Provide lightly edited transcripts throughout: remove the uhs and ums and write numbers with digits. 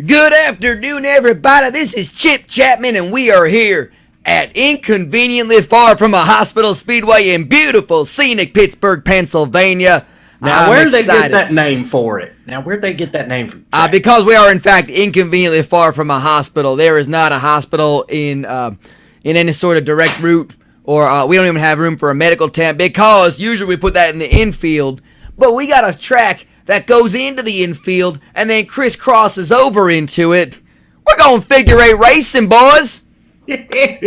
Good afternoon, everybody. This is Chip Chapman, and we are here at Inconveniently Far from a Hospital Speedway in beautiful, scenic Pittsburgh, Pennsylvania. Now, where did they get that name for it? Where'd they get that name from? Because we are, in fact, inconveniently far from a hospital. There is not a hospital in any sort of direct route, or we don't even have room for a medical tent, because usually we put that in the infield, but we got a track that goes into the infield and then crisscrosses over into it. We're going figure eight racing, boys. It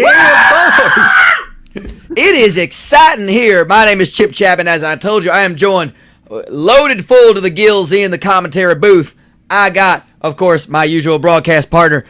is exciting here. My name is Chip Chapman. As I told you, I am joined, loaded full to the gills in the commentary booth. I got, of course, my usual broadcast partner,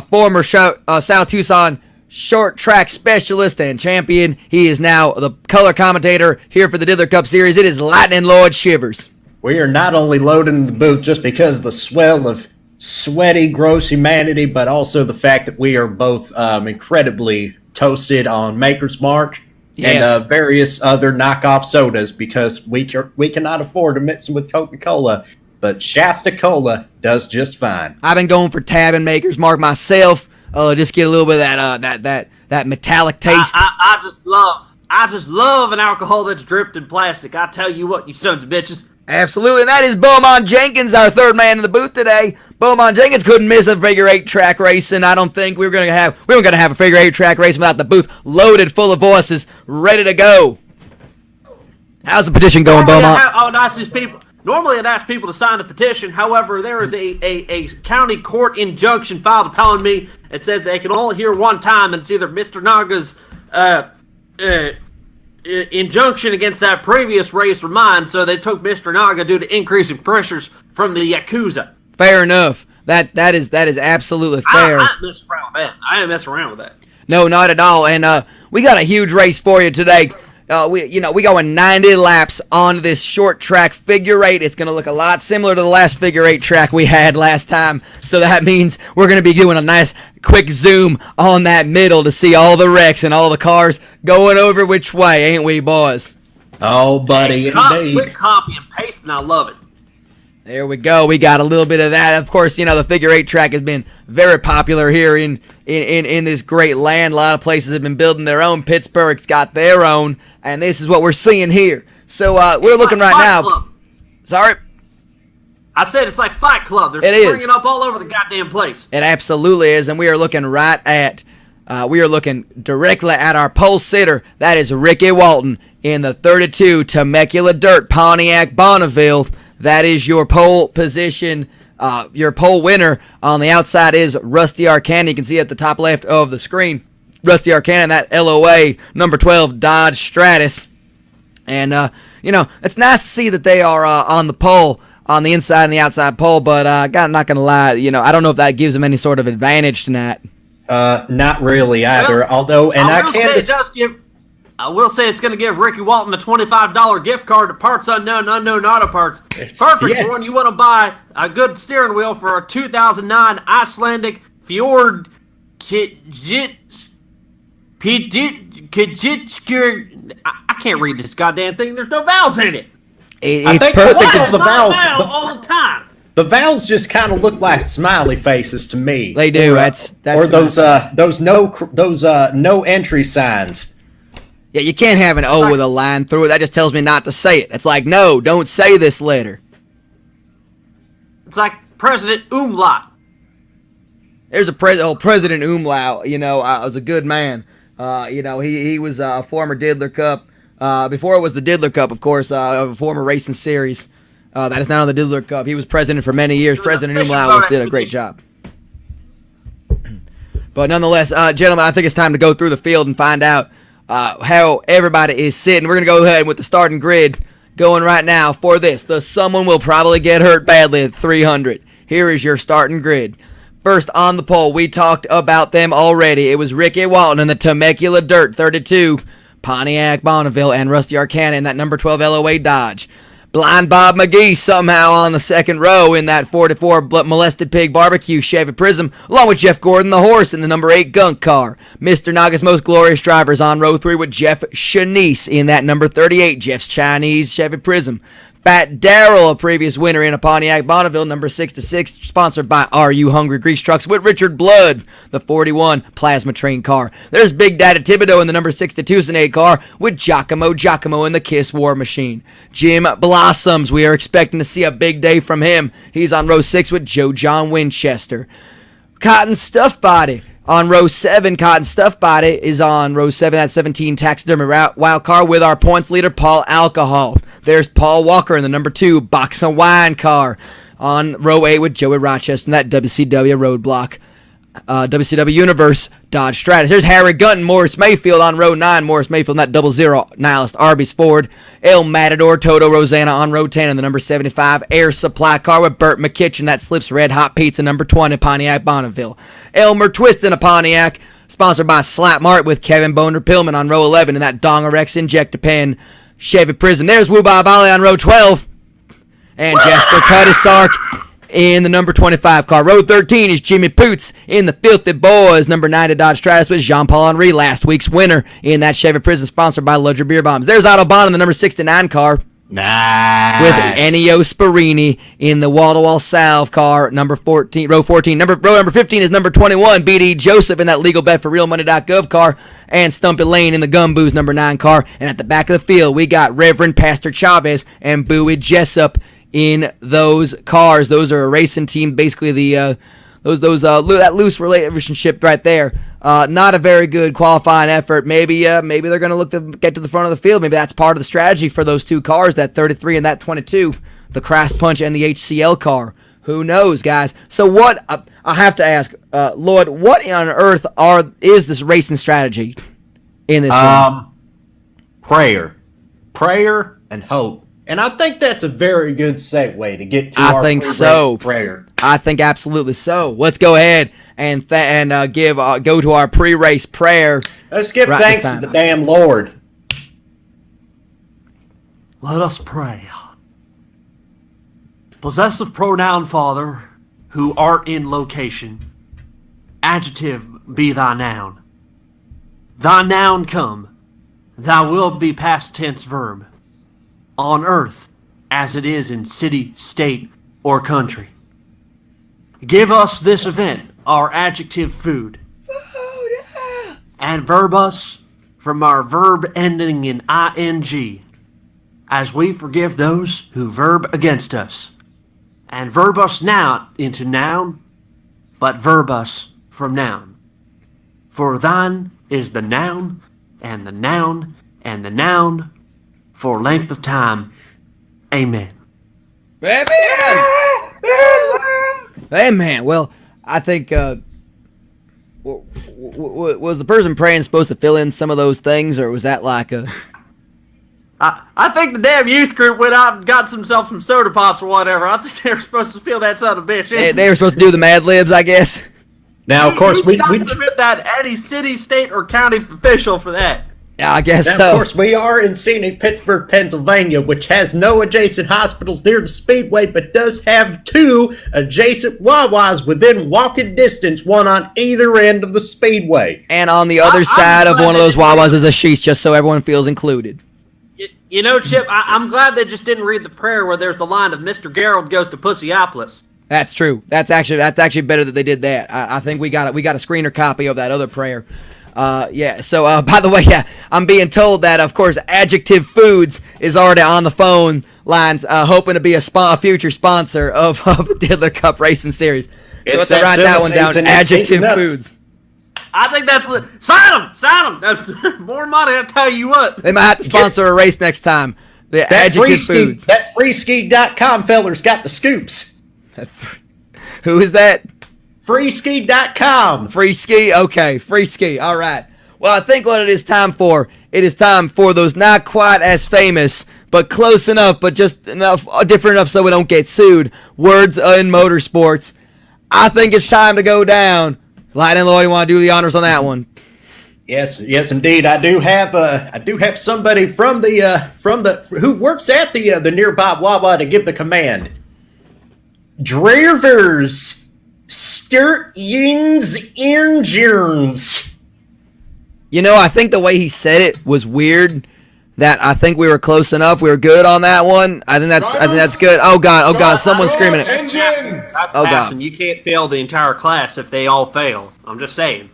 former South Tucson short track specialist and champion. He is now the color commentator here for the Diddler Cup Series. It is Lightning Lord Shivers. We are not only loading the booth just because of the swell of sweaty, gross humanity, but also the fact that we are both incredibly toasted on Maker's Mark and various other knockoff sodas, because we cannot afford to mix them with Coca-Cola, but Shasta Cola does just fine. I've been going for Tab and Maker's Mark myself. Just get a little bit of that metallic taste. I just love an alcohol that's dripped in plastic. I tell you what, you sons of bitches. Absolutely, and that is Beaumont Jenkins, our third man in the booth today. Beaumont Jenkins couldn't miss a figure eight track racing. I don't think we were gonna have a figure eight track race without the booth loaded full of voices, ready to go. How's the petition going, Beaumont? Normally I'd ask people to sign the petition. However, there is a county court injunction filed upon me. It says they can only hear one time, and it's either Mr. Naga's injunction against that previous race or mine, so they took Mr. Naga due to increasing pressures from the Yakuza. Fair enough. That is absolutely fair. I ain't messing around with that. No, not at all. And we got a huge race for you today. We going 90 laps on this short track figure eight. It's going to look a lot similar to the last figure eight track we had last time. So that means we're going to be doing a nice quick zoom on that middle to see all the wrecks and all the cars going over which way, ain't we, boys? Oh, buddy, indeed. Quick copy and paste, and I love it. There we go. We got a little bit of that. Of course, the figure eight track has been very popular here in this great land. A lot of places have been building their own. Pittsburgh's got their own, and this is what we're seeing here. So we're looking right now. Club. Sorry? I said it's like Fight Club. They're springing up all over the goddamn place. It absolutely is, and we are looking directly at our pole sitter. That is Ricky Walton in the 32 Temecula Dirt Pontiac Bonneville. That is your pole position, your pole winner. On the outside is Rusty Arcana. You can see at the top left of the screen, Rusty Arcana, that LOA number 12 Dodge Stratus. And, it's nice to see that they are on the pole, on the inside and the outside pole, but I'm not going to lie, I don't know if that gives them any sort of advantage tonight. Not really either, although, and I will say it's going to give Ricky Walton a $25 gift card to Parts Unknown Auto Parts. Perfect for when you want to buy a good steering wheel for a 2009 Icelandic Fjord Kajitsker. I can't read this goddamn thing. There's no vowels in it. I think perfect. The vowels all the time. The vowels just kind of look like smiley faces to me. They do. Or those no entry signs. Yeah, you can't have an O with a line through it. That just tells me not to say it. It's like, no, don't say this letter. It's like President Umlaut. There's a President Umlaut, was a good man. He was a former Diddler Cup. Before it was the Diddler Cup, of course, a former racing series that is now on the Diddler Cup. He was president for many years. President Umlaut did a great job. But nonetheless, gentlemen, I think it's time to go through the field and find out how everybody is sitting. We're going to go ahead with the starting grid going right now for this. Someone will probably get hurt badly at 300. Here is your starting grid. First on the pole, we talked about them already. It was Ricky Walton in the Temecula Dirt 32 Pontiac Bonneville and Rusty Arcana in that number 12 LOA Dodge. Blind Bob McGee somehow on the second row in that 44 Molested Pig Barbecue Chevy Prism, along with Jeff Gordon the horse in the number 8 Gunk Car. Mr. Naga's Most Glorious Drivers on row 3 with Jeff Shanice in that number 38 Jeff's Chinese Chevy Prism. Fat Darrell, a previous winner in a Pontiac Bonneville, number 6-6, sponsored by Are You Hungry Grease Trucks with Richard Blood, the 41 Plasma Train car. There's Big Daddy Thibodeau in the number 62 Senate car with Giacomo in the Kiss War Machine. Jim Blossoms, we are expecting to see a big day from him. He's on row 6 with Joe John Winchester. Cotton Stuff Body on row 7. Cotton Stuff Body is on row 7. That's 17 Taxidermy Wild car with our points leader, Paul Alcohol. There's Paul Walker in the number 2 Box of Wine car on row 8 with Joey Rochester in that WCW Roadblock. WCW Universe Dodge Stratus. There's Harry Gunton, Morris Mayfield on row 9. Morris Mayfield in that 00 Nihilist Arby's Ford. El Matador Toto Rosanna on row 10 in the number 75 Air Supply car with Burt McKitchen. That Slips Red Hot Pizza number 20 Pontiac Bonneville. Elmer Twist in a Pontiac, sponsored by Slap Mart with Kevin Boner Pillman on row 11 in that Dongarex Injectapen Chevy Prism. There's Woo Bob Ollie on row 12. And Jasper Cudisark in the number 25 car. Row 13 is Jimmy Poots in the Filthy Boys, number 90 Dodge Stratus with Jean-Paul Henry, last week's winner in that Chevy Prison, sponsored by Ludger Beer Bombs. There's Autobahn in the number 69 car. Nice. With Ennio Sparini in the wall-to-wall salve car, number 14, row 14. Row number 15 is number 21, B.D. Joseph in that Legal Bet for RealMoney.gov car, and Stumpy Lane in the Gumboos number 9 car. And at the back of the field, we got Reverend Pastor Chavez and Bowie Jessup in those cars. Those are a racing team, basically that loose relationship right there. Not a very good qualifying effort. Maybe they're going to look to get to the front of the field. Maybe that's part of the strategy for those two cars, that 33 and that 22, the Crash Punch and the HCL car. Who knows, guys? So what, I have to ask, Lloyd, what on earth is this racing strategy in this one? Prayer and hope. And I think that's a very good segue to get to our prayer. I think absolutely so. Let's go ahead and go to our pre-race prayer. Let's give thanks to the damn Lord. Let us pray. Possessive pronoun, Father, who art in location, adjective be thy noun. Thy noun come, thy will be past tense verb. On earth, as it is in city, state, or country. Give us this event, our adjective food. And verb us from our verb ending in ing, as we forgive those who verb against us. And verb us now into noun, but verb us from noun. For thine is the noun, and the noun, and the noun, for length of time. Amen. Amen. Well, I think, was the person praying supposed to fill in some of those things, or was that like a... I think the damn youth group went out and got themselves some soda pops or whatever. I think they were supposed to fill that son of a bitch in. They were supposed to do the Mad Libs, I guess. Now, of course, we submit that any city, state, or county official for that. Yeah, I guess so. Of course, we are in Scenic, Pittsburgh, Pennsylvania, which has no adjacent hospitals near the Speedway, but does have 2 adjacent Wawas within walking distance, one on either end of the Speedway. And on the other side of one of those Wawas is a sheesh, just so everyone feels included. You know, Chip, I'm glad they just didn't read the prayer where there's the line of Mr. Gerald goes to Pussyopolis. That's true. That's actually better that they did that. I think we got a screener copy of that other prayer. So by the way, I'm being told that, of course, Adjective Foods is already on the phone lines, hoping to be a future sponsor of the Diddler Cup Racing Series. So let's write that one down, Adjective Foods. I think that's... Sign them! That's more money, I'll tell you what. They might have to sponsor a race next time. The Adjective Foods. That freeski.com feller's got the scoops. Who is that? Freeski.com. Freeski, okay. Freeski, all right. Well, I think what it is time for those not quite as famous, but close enough, but just enough, different enough so we don't get sued. Words in motorsports. I think it's time to go down. Lightning Lloyd, you want to do the honors on that one? Yes, indeed. I do have somebody from the who works at the nearby Wawa to give the command. Drivers, start engines. You know, I think the way he said it was weird. that I think we were close enough. We were good on that one. I think that's good. Oh God, someone's screaming it. Engines. That's Oh, God. passing. You can't fail the entire class if they all fail. I'm just saying.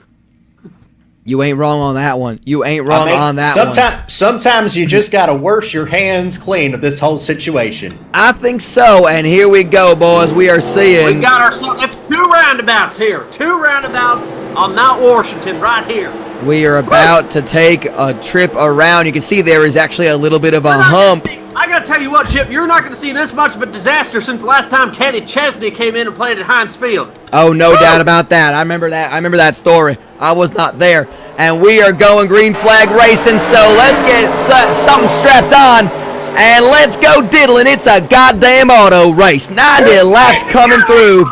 You ain't wrong on that one. You ain't wrong on that one. Sometimes you just gotta wash your hands clean of this whole situation. I think so, and here we go, boys. We are seeing. We got ourselves. It's 2 roundabouts here. 2 roundabouts on Mount Washington right here. We are about to take a trip around. You can see there is actually a little bit of a hump. I gotta tell you what, Chip, you're not gonna see this much of a disaster since the last time Kenny Chesney came in and played at Heinz Field. Oh, no doubt about that. I remember that story. I was not there. And we are going green flag racing, so let's get something strapped on, and let's go diddling. It's a goddamn auto race. 90 laps coming through.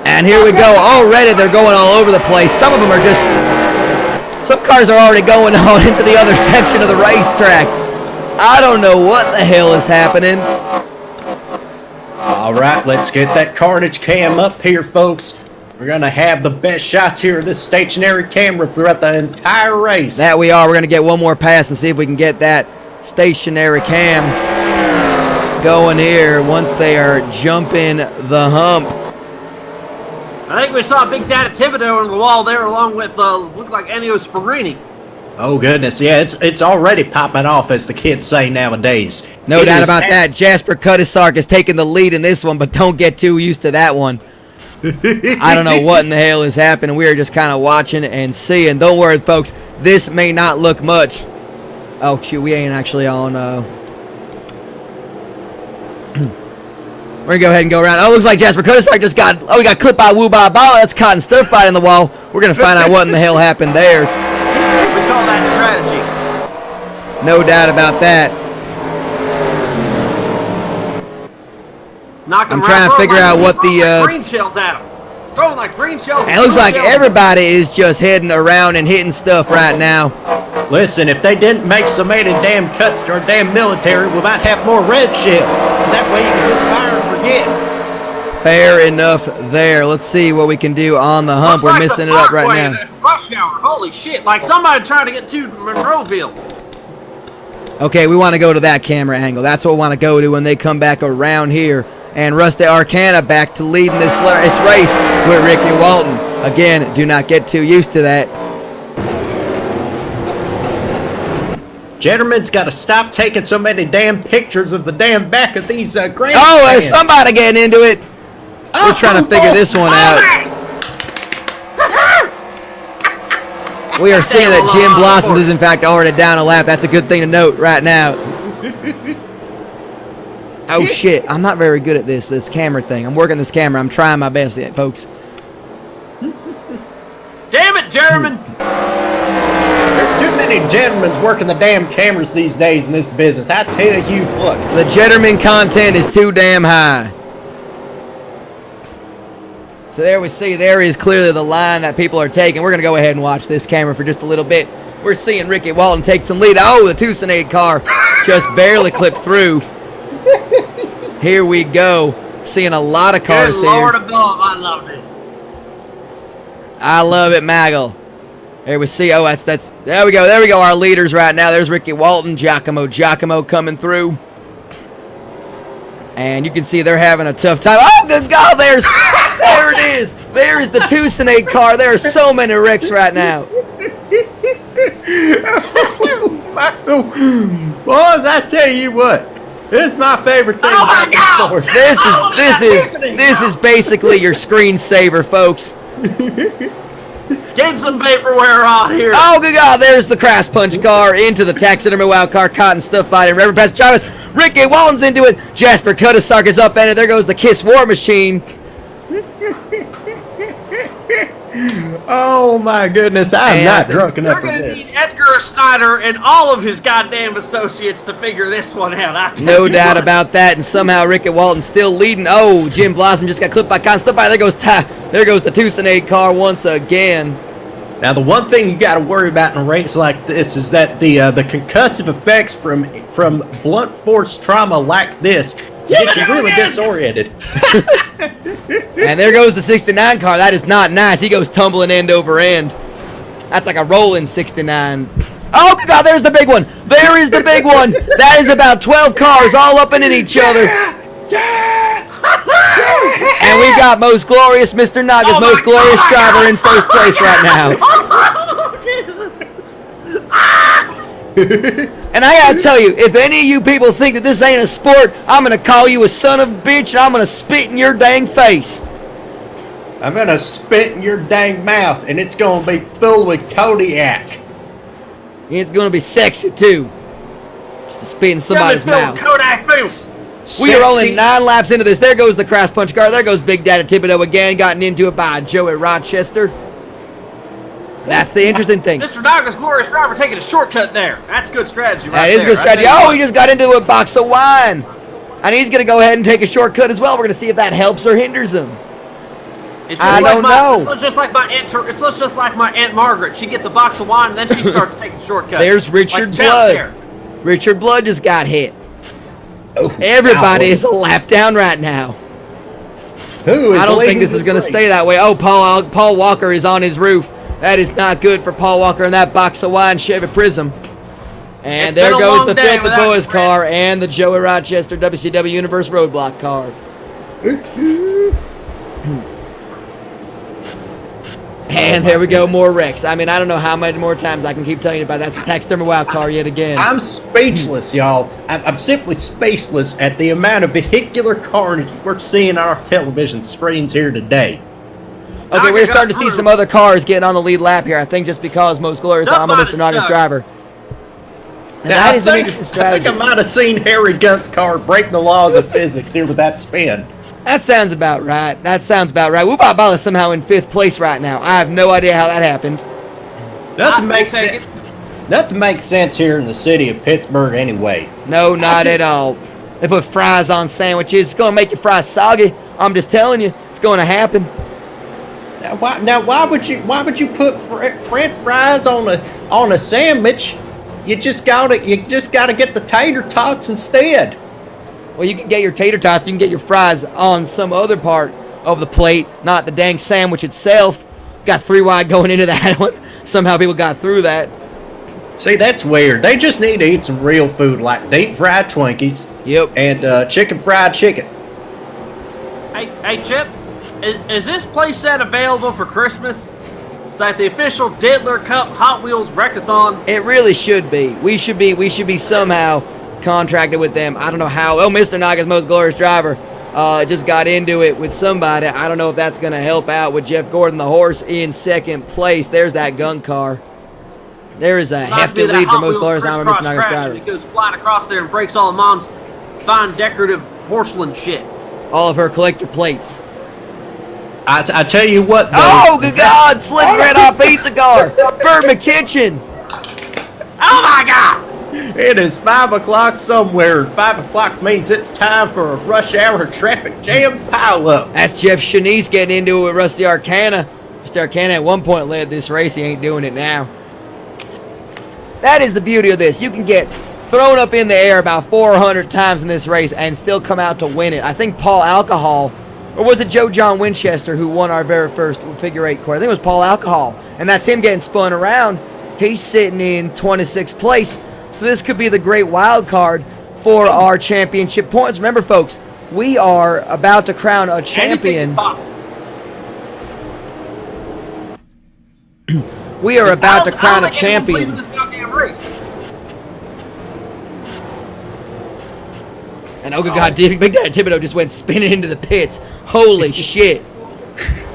And here we go. Already they're going all over the place. Some of them are just... Some cars are already going on into the other section of the racetrack. I don't know what the hell is happening. All right, let's get that carnage cam up here, folks. We're going to have the best shots here of this stationary camera throughout the entire race. That we are. We're going to get one more pass and see if we can get that stationary cam going here once they are jumping the hump. I think we saw Big Daddy Thibodeau on the wall there along with, looked like Ennio Sparini. Oh, goodness. Yeah, it's already popping off, as the kids say nowadays. No doubt about that. Jasper Cudisark is taking the lead in this one, but don't get too used to that one. I don't know what in the hell is happening. We are just kind of watching and seeing. Don't worry, folks. This may not look much. Oh, shoot. We ain't actually on... We're going to go ahead and go around. Oh, looks like Jasper Cudisark just got... Oh, we got clipped by Woo Ba Ba. That's caught and stuff fight in the wall. We're going to find out what in the hell happened there. We call that strategy. No doubt about that. I'm trying to figure out what the... green shells at him. Throwing like green shells. It looks like everybody is just heading around and hitting stuff right now. Listen, if they didn't make so many damn cuts to our damn military, we might have more red shells. So that way you can just fire and forget. Fair enough there. Let's see what we can do on the hump. We're missing it up right now. Rush hour. Holy shit. Like somebody trying to get to Monroeville. Okay, we want to go to that camera angle. That's what we want to go to when they come back around here. And Rusty Arcana back to leading this race with Ricky Walton. Again, do not get too used to that. Gentlemen's got to stop taking so many damn pictures of the damn back of these grandstands. Oh, there's somebody getting into it. We're trying to figure this one out. We are seeing that Jim Blossom is in fact already down a lap. That's a good thing to note right now. Oh shit, I'm not very good at this camera thing. I'm working this camera. I'm trying my best at it, folks. Damn it, Jeremy! There's too many gentlemen working the damn cameras these days in this business. I tell you what. The gentleman content is too damn high. So there we see, there is clearly the line that people are taking. We're going to go ahead and watch this camera for just a little bit. We're seeing Ricky Walton take some lead. Oh, the Tucson car just barely clipped through. Here we go. Seeing a lot of cars here. Good Lord above, I love this. I love it, Maggle. There we see. Oh, that's there we go. There we go. Our leaders right now. There's Ricky Walton, Giacomo coming through. And you can see they're having a tough time. Oh, good God, there it is. There is the Tucson car. There are so many wrecks right now. Boys, I tell you what. This is my favorite thing about this sport. This is basically your screensaver, folks. Get some vaporware on here. Oh, good God, there's the Crash Punch car into the Taxidermy Wild car, Cotton Stuff Fighting, Reverend Pastor Chavez. Ricky Walton's into it. Jasper Cudisark is up in it. There goes the Kiss War Machine. Oh my goodness, I'm not drunk enough for this. They're going to need Edgar Snyder and all of his goddamn associates to figure this one out. No doubt about that, and somehow Ricky Walton's still leading. Oh, Jim Blossom just got clipped by Cotton Stuff Fighting. There goes the Tucson car once again. Now, the one thing you got to worry about in a race like this is that the concussive effects from blunt force trauma like this get you really disoriented. And there goes the 69 car. That is not nice. He goes tumbling end over end. That's like a rolling 69. Oh, God, there's the big one. There is the big one. That is about 12 cars all up and in each other. And we got most glorious Mr. Naga's most glorious driver in first place right now. Oh, Jesus. And I gotta tell you, if any of you people think that this ain't a sport, I'm gonna call you a son of a bitch and I'm gonna spit in your dang face. I'm gonna spit in your dang mouth and it's gonna be filled with Kodiak. It's gonna be sexy too. Just to spit in somebody's mouth. Kodak Boost. We are only 9 laps into this. There goes the Crash Punch car. There goes Big Daddy Thibodeau again, gotten into it by Joey Rochester. That's the interesting thing. Mr. Naga's glorious driver taking a shortcut there. That's good strategy right there. That is good strategy. Oh, he just got into a box of wine. And he's going to go ahead and take a shortcut as well. We're going to see if that helps or hinders him. I don't know. It's just like my Aunt Margaret. She gets a box of wine and then she starts taking shortcuts. There's Richard Blood. Richard Blood just got hit. Oh, everybody is a lap down right now. I don't think this is going to stay that way. Oh, Paul Walker is on his roof. That is not good for Paul Walker in that box of wine Chevy Prism. And there goes the Filthy Boys car and the Joey Rochester WCW Universe Roadblock car. And there we go, more wrecks. I mean, I don't know how many more times I can keep telling you about that. That's the Taxidermy Wow car yet again. I'm speechless, y'all. I'm simply speechless at the amount of vehicular carnage we're seeing on our television screens here today. Okay, we're starting to see some other cars getting on the lead lap here. I think just because Most Glorious, I'm a Mr. Naga's driver. That is an interesting strategy. I think I might have seen Harry Gunt's car break the laws of physics here with that spin. That sounds about right. Whoopah Ball is somehow in 5th place right now. I have no idea how that happened. Nothing makes sense here in the city of Pittsburgh anyway. No, not at all. They put fries on sandwiches. It's going to make your fries soggy. I'm just telling you, it's going to happen. Why would you put French fries on a sandwich? You just gotta get the tater tots instead. Well, you can get your tater tots. You can get your fries on some other part of the plate, not the dang sandwich itself. Got 3 wide going into that one. Somehow people got through that. See, that's weird. They just need to eat some real food like deep fried Twinkies. Yep. And chicken fried chicken. Hey, Chip. Is this playset available for Christmas? It's like the official Diddler Cup Hot Wheels Wreckathon. It really should be. We should be somehow contracted with them. I don't know how. Oh, Mr. Naga's most glorious driver just got into it with somebody. I don't know if that's going to help out with Jeff Gordon, the horse, in 2nd place. There's that gun car. There is a hefty lead for most glorious. I'm a Mr. Naga's driver. He goes flying across there and breaks all of Mom's fine decorative porcelain shit. All of her collector plates. I tell you what, though. Oh, good God! Slick Red Hot Pizza car! Burn my kitchen! Oh, my God! It is 5 o'clock somewhere. 5 o'clock means it's time for a rush hour traffic jam pileup. That's Jeff Shanice getting into it with Rusty Arcana. Rusty Arcana at one point led this race. He ain't doing it now. That is the beauty of this. You can get thrown up in the air about 400 times in this race and still come out to win it. I think Paul Alcohol, or was it Joe John Winchester who won our very first figure 8 course? I think it was Paul Alcohol. And that's him getting spun around. He's sitting in 26th place. So this could be the great wild card for our championship points. Remember, folks, we are about to crown a champion. We are about to crown a champion. This goddamn race. And oh, good God, Big Daddy Thibodeau just went spinning into the pits. Holy shit.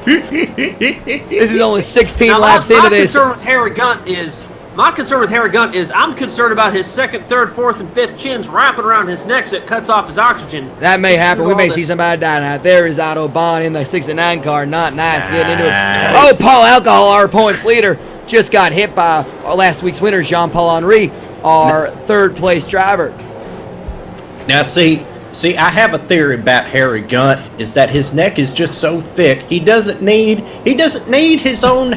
This is only 16 laps into this. My concern with Harry Gunt is I'm concerned about his 2nd, 3rd, 4th, and 5th chins wrapping around his neck so it cuts off his oxygen. That may happen. We may see somebody die now. There is Otto Bond in the 69 car. Not nice getting into it. Oh, Paul Alcohol, our points leader, just got hit by last week's winner, Jean-Paul Henry, our 3rd place driver. Now, see, I have a theory about Harry Gunt is that his neck is just so thick he doesn't need his own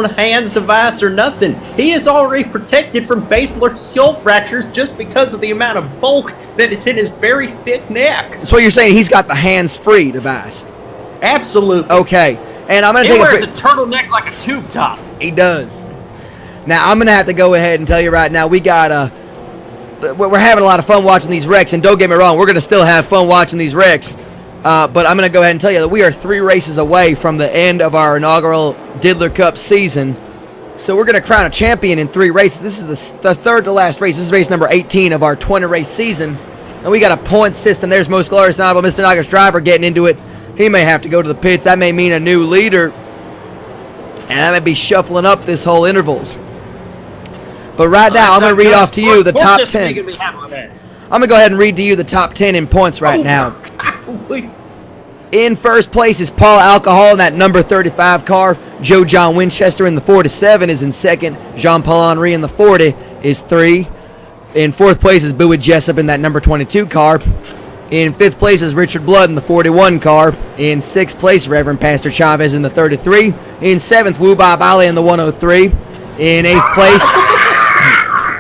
hands device or nothing. He is already protected from basilar skull fractures just because of the amount of bulk that is in his very thick neck. So you're saying he's got the hands-free device? Absolutely. Okay, and I'm gonna take a. He wears a turtleneck like a tube top. He does. Now, I'm going to have to go ahead and tell you right now, we're having a lot of fun watching these wrecks, and don't get me wrong, we're going to still have fun watching these wrecks. But I'm going to go ahead and tell you that we are 3 races away from the end of our inaugural Diddler Cup season. So we're going to crown a champion in 3 races. This is the third to last race. This is race number 18 of our 20-race season. And we got a point system. There's Most Glorious and Honorable Mr. Naga's driver getting into it. He may have to go to the pits. That may mean a new leader. And that may be shuffling up this whole intervals. But right now, I'm going to read off to you the top 10. I'm going to go ahead and read to you the top 10 in points right now. In first place is Paul Alcohol in that number 35 car. Joe John Winchester in the 47 is in second. Jean-Paul Henry in the 40 is 3. In fourth place is Bowie Jessup in that number 22 car. In fifth place is Richard Blood in the 41 car. In sixth place, Reverend Pastor Chavez in the 33. In seventh, Wu Bob Ali in the 103. In eighth place,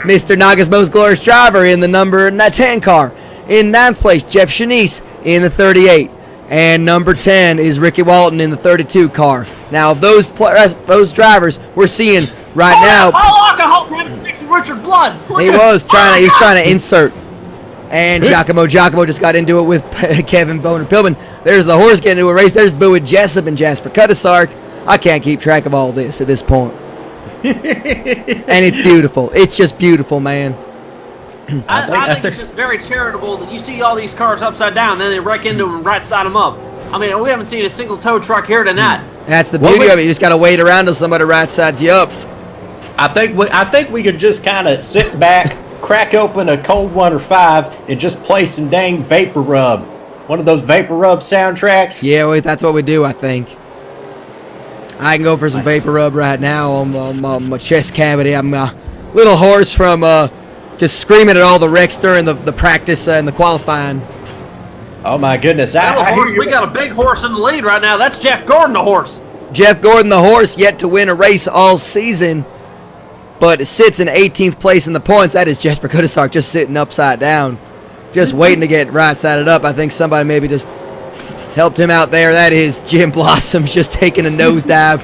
Mr. Naga's Most Glorious Driver in the number 10 car. In ninth place, Jeff Shanice in the 38. And number 10 is Ricky Walton in the 32 car. Now, those drivers we're seeing right now. Alcohol trying to fix Richard Blood. He's trying to insert. And Giacomo just got into it with Kevin Boner Pillman. There's the horse getting into a race. There's Bowie Jessup and Jasper Cuttisark. I can't keep track of all this at this point. And it's beautiful. It's just beautiful, man. I think it's just very charitable that you see all these cars upside down, and then they wreck into them and right side them up. I mean, we haven't seen a single tow truck here tonight. That's the beauty of it. You just got to wait around till somebody right sides you up. I think we could just kind of sit back, crack open a Cold Water 5, and just play some dang Vapor Rub. One of those Vapor Rub soundtracks. Yeah, that's what we do, I think. I can go for some Vapor Rub right now on my chest cavity. I'm a little hoarse from just screaming at all the wrecks during the practice and the qualifying. Oh, my goodness. We got a big horse in the lead right now. That's Jeff Gordon, the horse. Jeff Gordon, the horse, yet to win a race all season, but sits in 18th place in the points. That is Jasper Cuttisark just sitting upside down, just waiting to get right-sided up. I think somebody maybe just helped him out there. That is Jim Blossoms just taking a nosedive.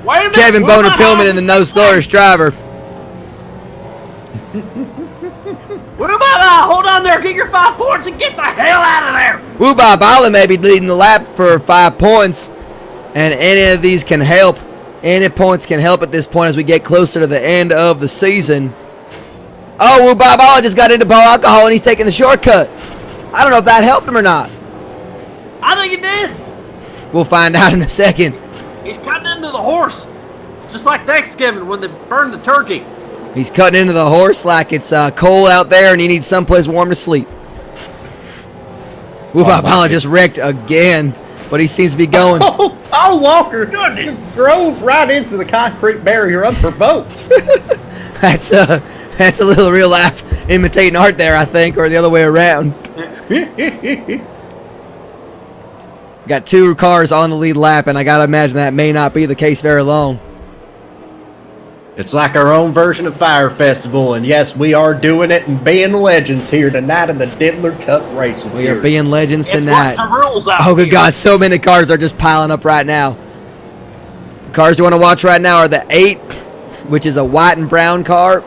Wait a minute. Kevin Boner Pillman in the Most Glorious Driver. Hold on there. Get your 5 points and get the hell out of there. Wu Bob Island may be leading the lap for 5 points, and any of these can help. Any points can help at this point as we get closer to the end of the season. Oh, Wu Bob Island just got into Paul Alcohol, and he's taking the shortcut. I don't know if that helped him or not. I think it did. We'll find out in a second. He's cutting into the horse, just like Thanksgiving when they burn the turkey. He's cutting into the horse like it's cold out there and he needs someplace warm to sleep. Bala just wrecked again, but he seems to be going. Oh, Walker just drove right into the concrete barrier unprovoked. That's a little real life imitating art there, I think, or the other way around. Got 2 cars on the lead lap, and I got to imagine that may not be the case very long. It's like our own version of Fire Festival, and yes, we are doing it and being legends here tonight in the Diddler Cup races. We are being legends tonight. The rules out oh, good God, so many cars are just piling up right now. The cars you want to watch right now are the 8, which is a white and brown car,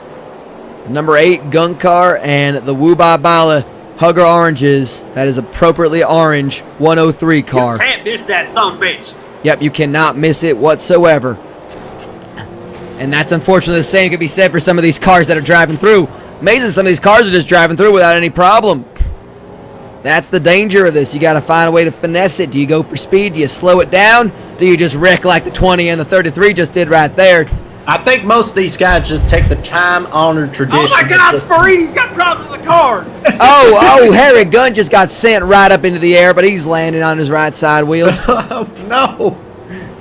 number 8 gunk car, and the Wu Ba Bala Hugger Oranges. That is appropriately orange 103 car. You can't miss that bitch. Yep, you cannot miss it whatsoever. And that's unfortunately the same could be said for some of these cars that are driving through. Amazing some of these cars are just driving through without any problem. That's the danger of this. You got to find a way to finesse it. Do you go for speed? Do you slow it down? Do you just wreck like the 20 and the 33 just did right there? I think most of these guys just take the time-honored tradition. Oh my God, Sparini's got problems with the car. oh, Harry Gunn just got sent right up into the air, but he's landing on his right side wheels. Oh, no.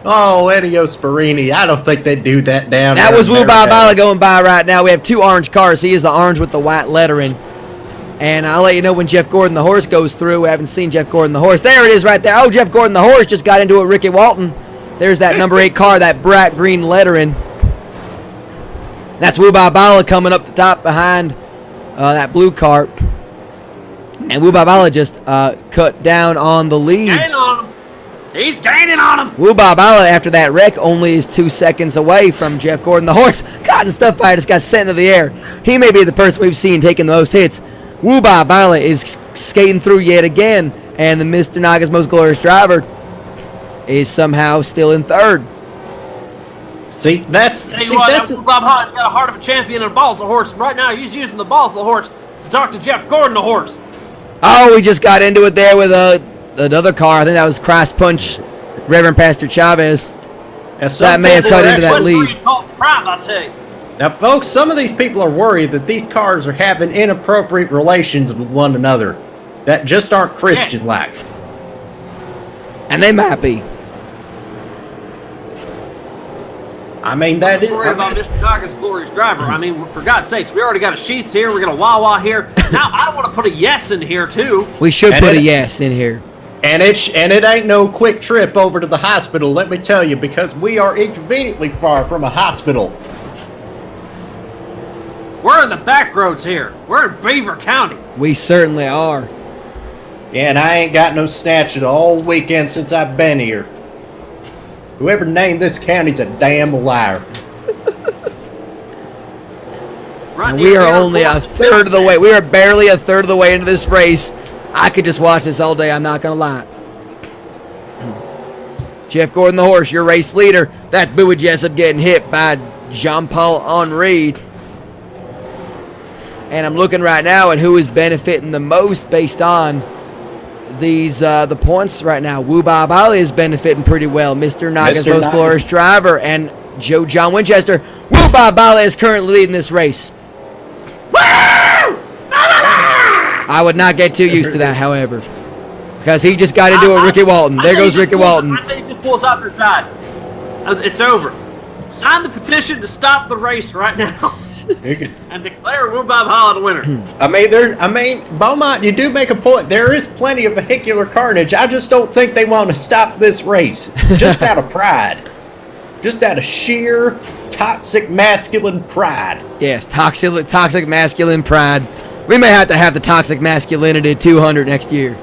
Oh, Ennio Sparini. I don't think they'd do that down there. That was Wu Bala going by right now. We have 2 orange cars. He is the orange with the white lettering. And I'll let you know when Jeff Gordon the horse goes through. We haven't seen Jeff Gordon the horse. There it is right there. Oh, Jeff Gordon the horse just got into it. Ricky Walton. There's that number 8 car, that bright green lettering. That's Wu Bala coming up the top behind that blue car. And Wu Bala just cut down on the lead. Hang on. He's gaining on him. Woo Bob Isla, after that wreck, only is 2 seconds away from Jeff Gordon, the horse. Cotton Stuff Fire just got sent into the air. He may be the person we've seen taking the most hits. Woo Bob Isla is skating through yet again, and the Mr. Naga's Most Glorious Driver is somehow still in third. See, that's Bob Isla got a heart of a champion and a balls of a horse. Right now, he's using the balls of the horse to talk to Jeff Gordon, the horse. Oh, we just got into it there with another car. I think that was Cross Punch, Reverend Pastor Chavez. That may have cut into that lead. Prime, I tell you. Now, folks, some of these people are worried that these cars are having inappropriate relations with one another that just aren't Christian-like. And they might be. I mean, that is... Worry about Mr. Naga's Glorious Driver. I mean, for God's sakes, we already got a Sheets here. We got a Wawa here. Now, I don't want to put a yes in here, too. We should put a yes in here. And it ain't no quick trip over to the hospital, let me tell you, because we are inconveniently far from a hospital. We're in the back roads here. We're in Beaver County. We certainly are. Yeah, and I ain't got no snatch all weekend since I've been here. Whoever named this county's a damn liar. And we are only a third of the way. We are barely a third of the way into this race. I could just watch this all day, I'm not going to lie. Jeff Gordon, the horse, your race leader. That's Bowie Jessup getting hit by Jean-Paul Henry. And I'm looking right now at who is benefiting the most based on these the points right now. Woo Bob Ali is benefiting pretty well. Mr. Naga's Most Glorious Driver and Joe John Winchester. Woo Bob Ali is currently leading this race. I would not get too used to that, however, because he just got into a Ricky Walton. There goes Ricky Walton. I say he just pulls off the side. It's over. Sign the petition to stop the race right now and declare Woo Bob Holland the winner. I mean, Beaumont, you do make a point. There is plenty of vehicular carnage. I just don't think they want to stop this race just out of pride, just out of sheer toxic masculine pride. Yes, toxic masculine pride. We may have to have the toxic masculinity 200 next year.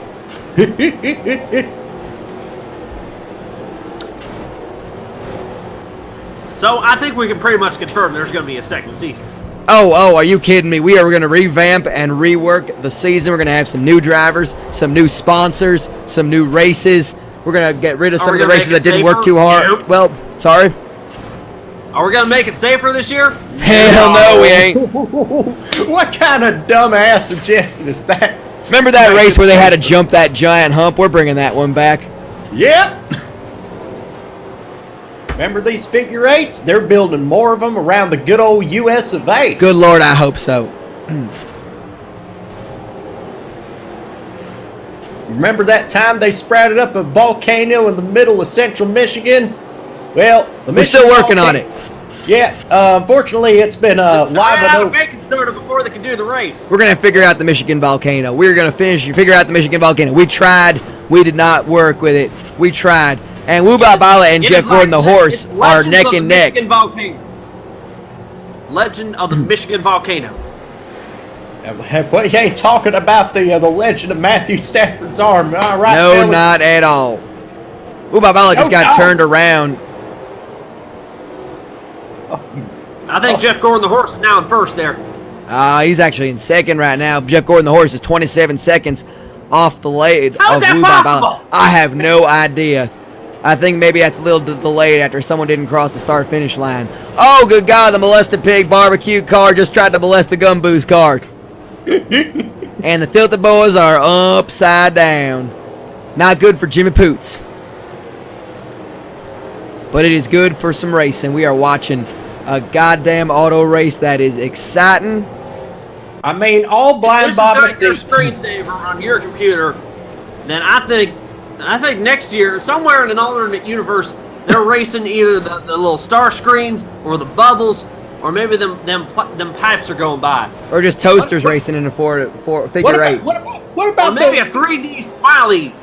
So I think we can pretty much confirm there's going to be a second season. Oh, are you kidding me? We are going to revamp and rework the season. We're going to have some new drivers, some new sponsors, some new races. We're going to get rid of some of the races that didn't work too hard. Nope. Well, sorry. Are we going to make it safer this year? Hell no, we ain't. What kind of dumbass suggestion is that? Remember that race where they had to jump that giant hump? We're bringing that one back. Yep. Remember these figure eights? They're building more of them around the good old US of A. Good Lord, I hope so. Remember that time they sprouted up a volcano in the middle of central Michigan? Well, we're still working on it. Yeah, unfortunately, it's been live. The bacon started before they could do the race. We're gonna figure out the Michigan volcano. We're gonna figure out the Michigan volcano. We tried. We did not work with it. We tried. And Woo Bob Isla and Jeff Gordon, the horse, are neck and neck. Legend of the Michigan volcano. Well, you ain't talking about the legend of Matthew Stafford's arm, all right? No, fellas? Not at all. Woo Bob Isla just got turned around. I think Jeff Gordon, the horse, is now in first there. He's actually in second right now. Jeff Gordon, the horse, is 27 seconds off the lead of Woo Bob Isla. I have no idea. I think maybe that's a little delayed after someone didn't cross the start-finish line. Oh, good God, the molested pig barbecue car just tried to molest the Gun Booze car. And the Filthy Boys are upside down. Not good for Jimmy Poots. But it is good for some racing. We are watching a goddamn auto race that is exciting. I mean, all blind Bob. If this is not your screensaver on your computer, then I think next year, somewhere in an alternate universe, they're racing either the little star screens or the bubbles, or maybe them pipes are going by. Or just toasters racing in a figure eight. What about maybe a 3D smiley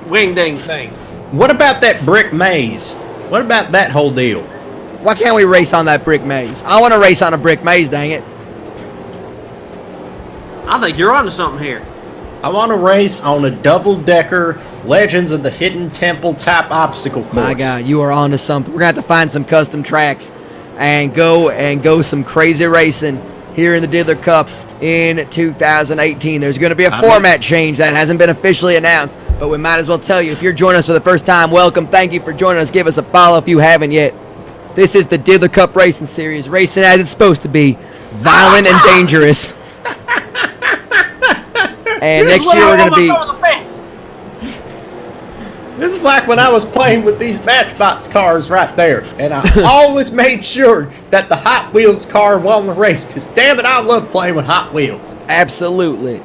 wing ding thing? What about that brick maze? What about that whole deal? Why can't we race on that brick maze? I want to race on a brick maze, dang it. I think you're onto something here. I want to race on a double-decker Legends of the Hidden Temple type obstacle course. My God, you are on to something. We're going to have to find some custom tracks and go some crazy racing here in the Diddler Cup in 2018. There's going to be a format change that hasn't been officially announced, but we might as well tell you. If you're joining us for the first time, welcome. Thank you for joining us. Give us a follow if you haven't yet. This is the Diddler Cup Racing Series, racing as it's supposed to be, violent and dangerous. And next year we're going to be... This is like when I was playing with these Matchbox cars right there, and I always made sure that the Hot Wheels car won the race, because damn it, I love playing with Hot Wheels. Absolutely.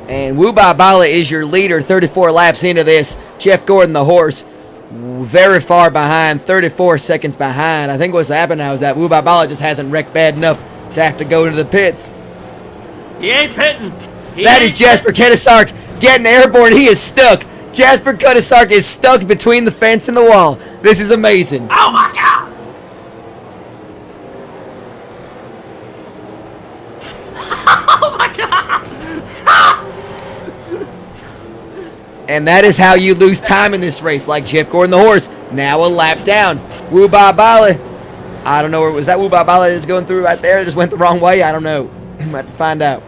And Woo Ba Bala is your leader, 34 laps into this. Jeff Gordon, the horse, very far behind, 34 seconds behind. I think what's happened now is that Woo Ba Bala just hasn't wrecked bad enough to have to go to the pits. He ain't pitting. That is Jasper Kedesark getting airborne. He is stuck. Jasper Kedesark is stuck between the fence and the wall. This is amazing. Oh my God. Oh my God. And that is how you lose time in this race, like Jeff Gordon the horse. Now a lap down. Woo Ba Bala. I don't know where was that Woo Ba Bala is going through right there. It just went the wrong way. I don't know. I'm about to find out.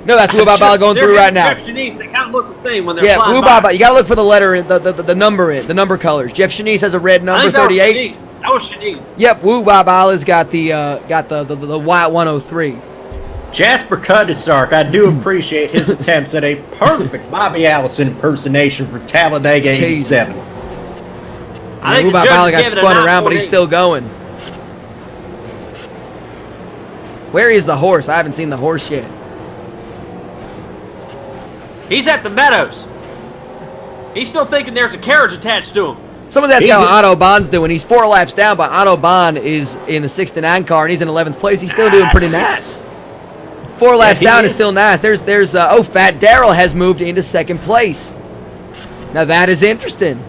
No, that's Woo Ba Bala going through right now. Jeff Shanice, they kind of look the same when they're flying Woo Ba Bala. You got to look for the letter, the number colors. Jeff Shanice has a red number 38. That was Shanice. Yep, Woo Ba Bala's got the white 103. Jasper Kedesark, I do appreciate his attempts at a perfect Bobby Allison impersonation for Talladega 87. I think Woo Ba Bala got gave it a spun around, but he's 9.8. still going. Where is the horse? I haven't seen the horse yet. He's at the Meadows. He's still thinking there's a carriage attached to him. Some of that's how Otto Bahn's doing. He's 4 laps down, but Otto Bahn is in the 69 car, and he's in 11th place. He's still doing pretty nice. 4 laps down is still nice. There's Fat Daryl has moved into 2nd place. Now that is interesting.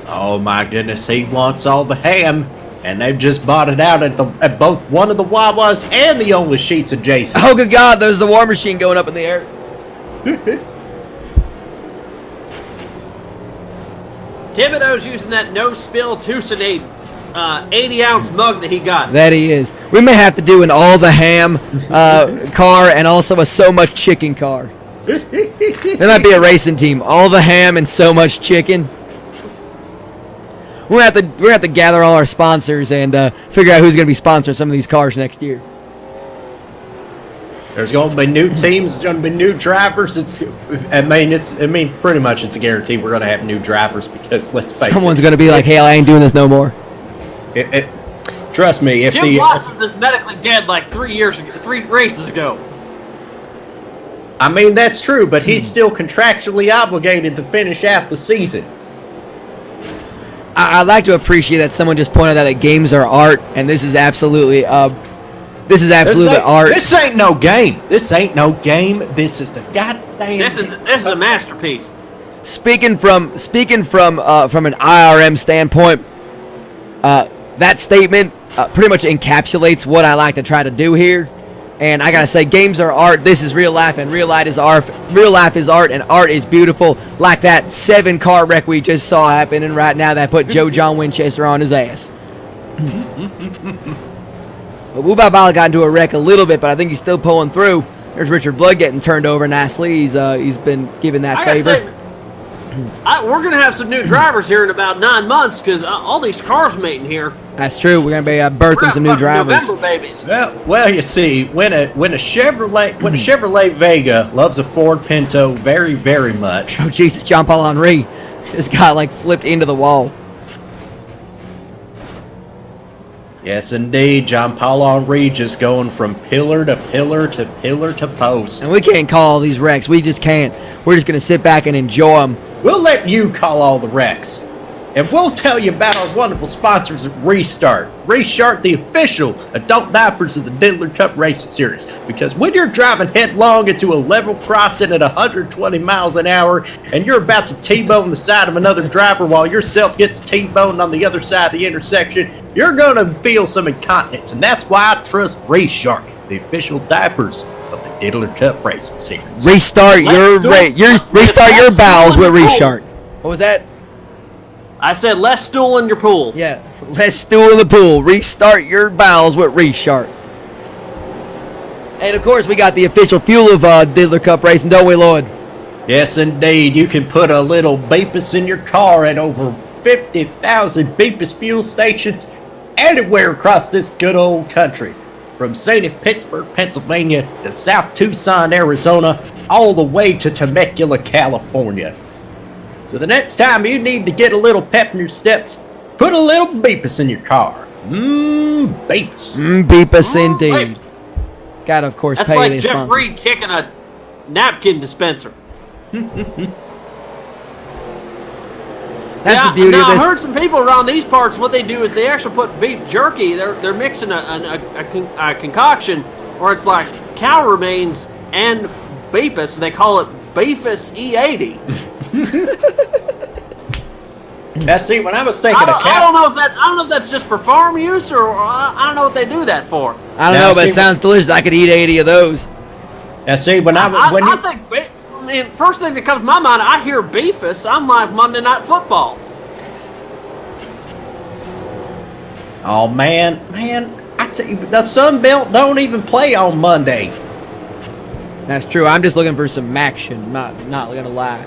Oh my goodness, he wants all the ham, and they've just bought it out at both one of the Wawas and the only sheets adjacent. Oh good God, there's the war machine going up in the air. Thibodeau's using that no-spill Tucson 80-ounce mug that he got. That he is. We may have to do an all the ham car and also a so much chicken car. There might be a racing team. All the ham and so much chicken. We're gonna have to gather all our sponsors and figure out who's gonna be sponsoring some of these cars next year. There's going to be new teams. There's going to be new drivers. Pretty much it's a guarantee we're going to have new drivers because let's face it. Someone's going to be like, hey, I ain't doing this no more. Trust me, if Jim Watson's is medically dead like 3 races ago. I mean, that's true, but he's still contractually obligated to finish out the season. I'd like to appreciate that someone just pointed out that games are art, and this is absolutely art. This ain't no game. This ain't no game. This is the goddamn. This is a masterpiece. Speaking from an IRM standpoint, that statement pretty much encapsulates what I like to try to do here. And I gotta say, games are art. This is real life, and real life is art. Real life is art, and art is beautiful. Like that 7-car wreck we just saw happening right now that put Joe John Winchester on his ass. But Woo Ba Bala got into a wreck a little bit, but I think he's still pulling through. There's Richard Blood getting turned over nicely. He's been given that favor. We're going to have some new drivers here in about 9 months because all these cars mating here. That's true. We're going to be birthing some new drivers. November babies. Well, you see, when a Chevrolet Vega loves a Ford Pinto very, very much. Oh Jesus, John Paul Henry just got flipped into the wall. Yes, indeed. John Paul Henry just going from pillar to pillar to pillar to post. And we can't call all these wrecks. We just can't. We're just going to sit back and enjoy them. We'll let you call all the wrecks. And we'll tell you about our wonderful sponsors at Restart. Restart, the official adult diapers of the Diddler Cup Racing Series. Because when you're driving headlong into a level crossing at 120 miles an hour and you're about to T-bone the side of another driver while yourself gets T-boned on the other side of the intersection, you're going to feel some incontinence. And that's why I trust Restart, the official diapers of the Diddler Cup Racing Series. Restart your bowels with restart. What was that? I said less stool in your pool. Yeah, less stool in the pool. Restart your bowels with restart. And of course, we got the official fuel of Diddler Cup Racing, don't we, Lloyd? Yes, indeed. You can put a little Beepus in your car at over 50,000 Beepus fuel stations anywhere across this good old country. From Scenic, Pittsburgh, Pennsylvania to South Tucson, Arizona, all the way to Temecula, California. So the next time you need to get a little pep in your step, put a little Beepus in your car. Beepus. Beepus indeed. Gotta, of course, That's pay like the Jeff sponsors. Reed kicking a napkin dispenser. That's the beauty of this. I heard some people around these parts, what they do is they actually put beef jerky. They're mixing a concoction where it's like cow remains and Beepus. They call it Beefus E80. Now, see, when I was thinking I don't know if that's just for farm use or I don't know what they do that for. I don't know, but it sounds delicious. I could eat 80 of those. Now, see, First thing that comes to my mind, I hear Beefus, I'm like Monday Night Football. Oh, man, I tell you, the Sun Belt don't even play on Monday. That's true. I'm just looking for some action. Not gonna lie.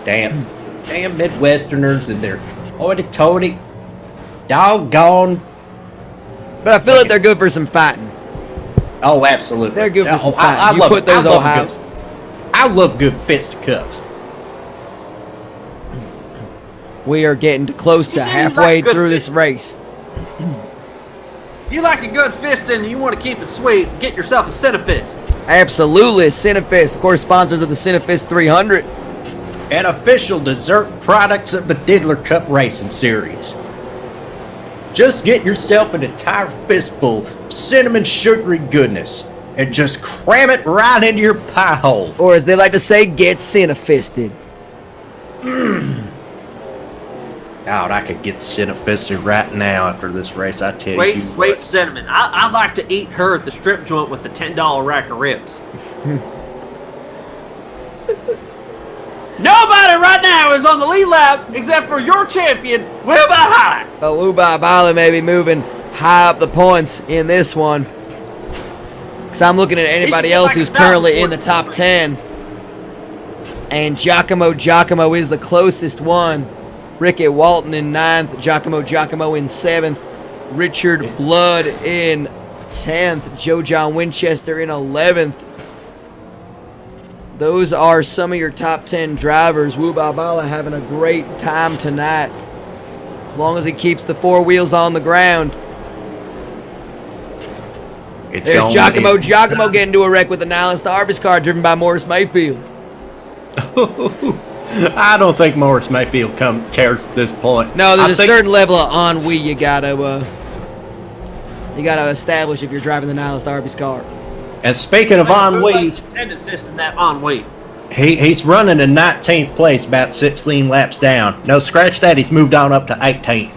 Damn Midwesterners and their hoity-toity, doggone. But I feel like they're good for some fighting. Oh, absolutely. They're good for some fighting. I love put those old house. I love good fisticuffs. We are getting close to halfway through this race. You like a good fist and you want to keep it sweet, get yourself a Cinefist. Absolutely, Cinefist. Of course, sponsors of the Cinefist 300. And official dessert products of the Diddler Cup Racing Series. Just get yourself an entire fistful of cinnamon sugary goodness and just cram it right into your pie hole. Or as they like to say, get Cinefisted. God, I could get Cinefisted right now after this race, I tell you. Sweet cinnamon. I'd like to eat her at the strip joint with the $10 rack of ribs. Nobody right now is on the lead lap except for your champion, Will Bahai. Oh, Uba may be moving high up the points in this one. Because I'm looking at anybody else who's currently in the top 10. And Giacomo is the closest one. Ricky Walton in 9th, Giacomo in 7th, Richard Blood in 10th, Joe John Winchester in 11th. Those are some of your top 10 drivers. Wubabala having a great time tonight. As long as he keeps the four wheels on the ground. There's Giacomo getting into a wreck with the Nihilist Arbus car driven by Morris Mayfield. I don't think Morris Mayfield cares at this point. No, there's a certain level of ennui you gotta establish if you're driving the Nihilist Arbus car. And speaking of ennui, he's running in 19th place, about 16 laps down. No, scratch that. He's moved on up to 18th.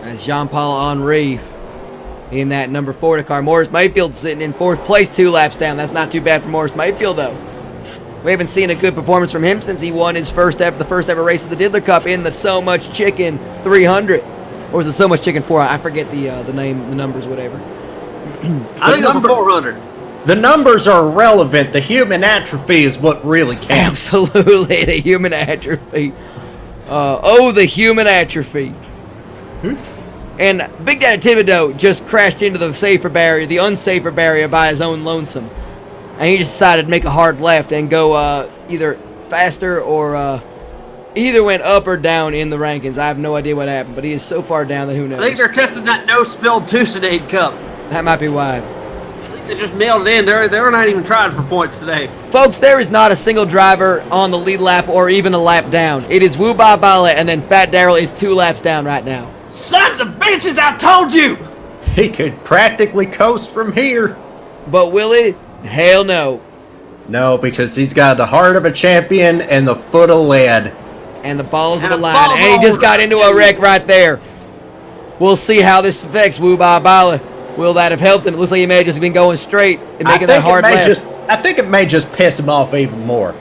That's Jean-Paul Henry in that number 4 car. Morris Mayfield sitting in 4th place, 2 laps down. That's not too bad for Morris Mayfield, though. We haven't seen a good performance from him since he won the first ever race of the Diddler Cup in the So Much Chicken 300. Or was it So Much Chicken 400? I forget the name, the numbers, whatever. I think it was a 400. The numbers are irrelevant. The human atrophy is what really counts. Absolutely, the human atrophy. The human atrophy. And Big Daddy Thibodeau just crashed into the unsafer barrier by his own lonesome. And he just decided to make a hard left and go either faster or either went up or down in the rankings. I have no idea what happened, but he is so far down that who knows. I think they're testing that no-spilled Tucsonade Cup. That might be why. I think they just mailed it in. They're not even trying for points today. Folks, there is not a single driver on the lead lap or even a lap down. It is Wu Ba Bala, and then Fat Darrell is 2 laps down right now. Sons of bitches, I told you! He could practically coast from here. But will he? Hell no. No, because he's got the heart of a champion and the foot of lead. And the balls of a lion. And he just got into a wreck right there. We'll see how this affects Wu Ba Bala. Will that have helped him? It looks like he may have just been going straight and making that hard left. I think it may just piss him off even more.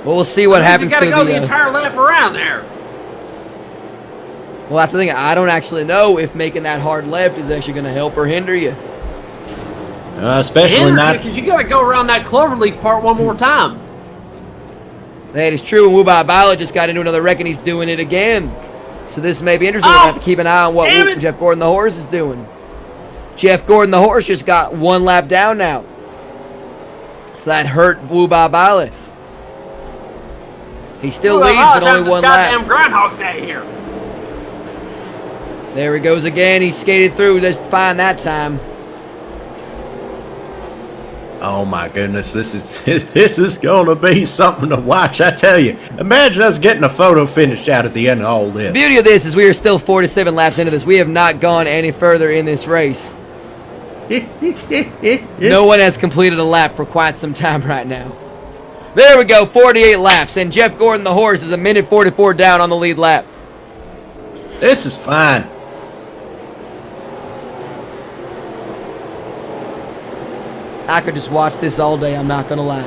Well, we'll see what happens to the... You gotta go the entire lap around there. Well, that's the thing. I don't actually know if making that hard left is actually going to help or hinder you. Especially not... because you gotta go around that cloverleaf part one more time. That is true. And Wubai Violet just got into another wreck, and he's doing it again. So this may be interesting. We're going to have to keep an eye on what Jeff Gordon the horse is doing. Jeff Gordon the horse just got one lap down now. So that hurt Wubai Violet. He still leads, but only one lap. Goddamn Groundhog Day here. There he goes again. He skated through just fine that time. Oh my goodness, this is going to be something to watch, I tell you. Imagine us getting a photo finish out at the end of all this. The beauty of this is we are still 47 laps into this. We have not gone any further in this race. No one has completed a lap for quite some time right now. There we go, 48 laps, and Jeff Gordon the horse is a minute 44 down on the lead lap. This is fine. I could just watch this all day, I'm not going to lie.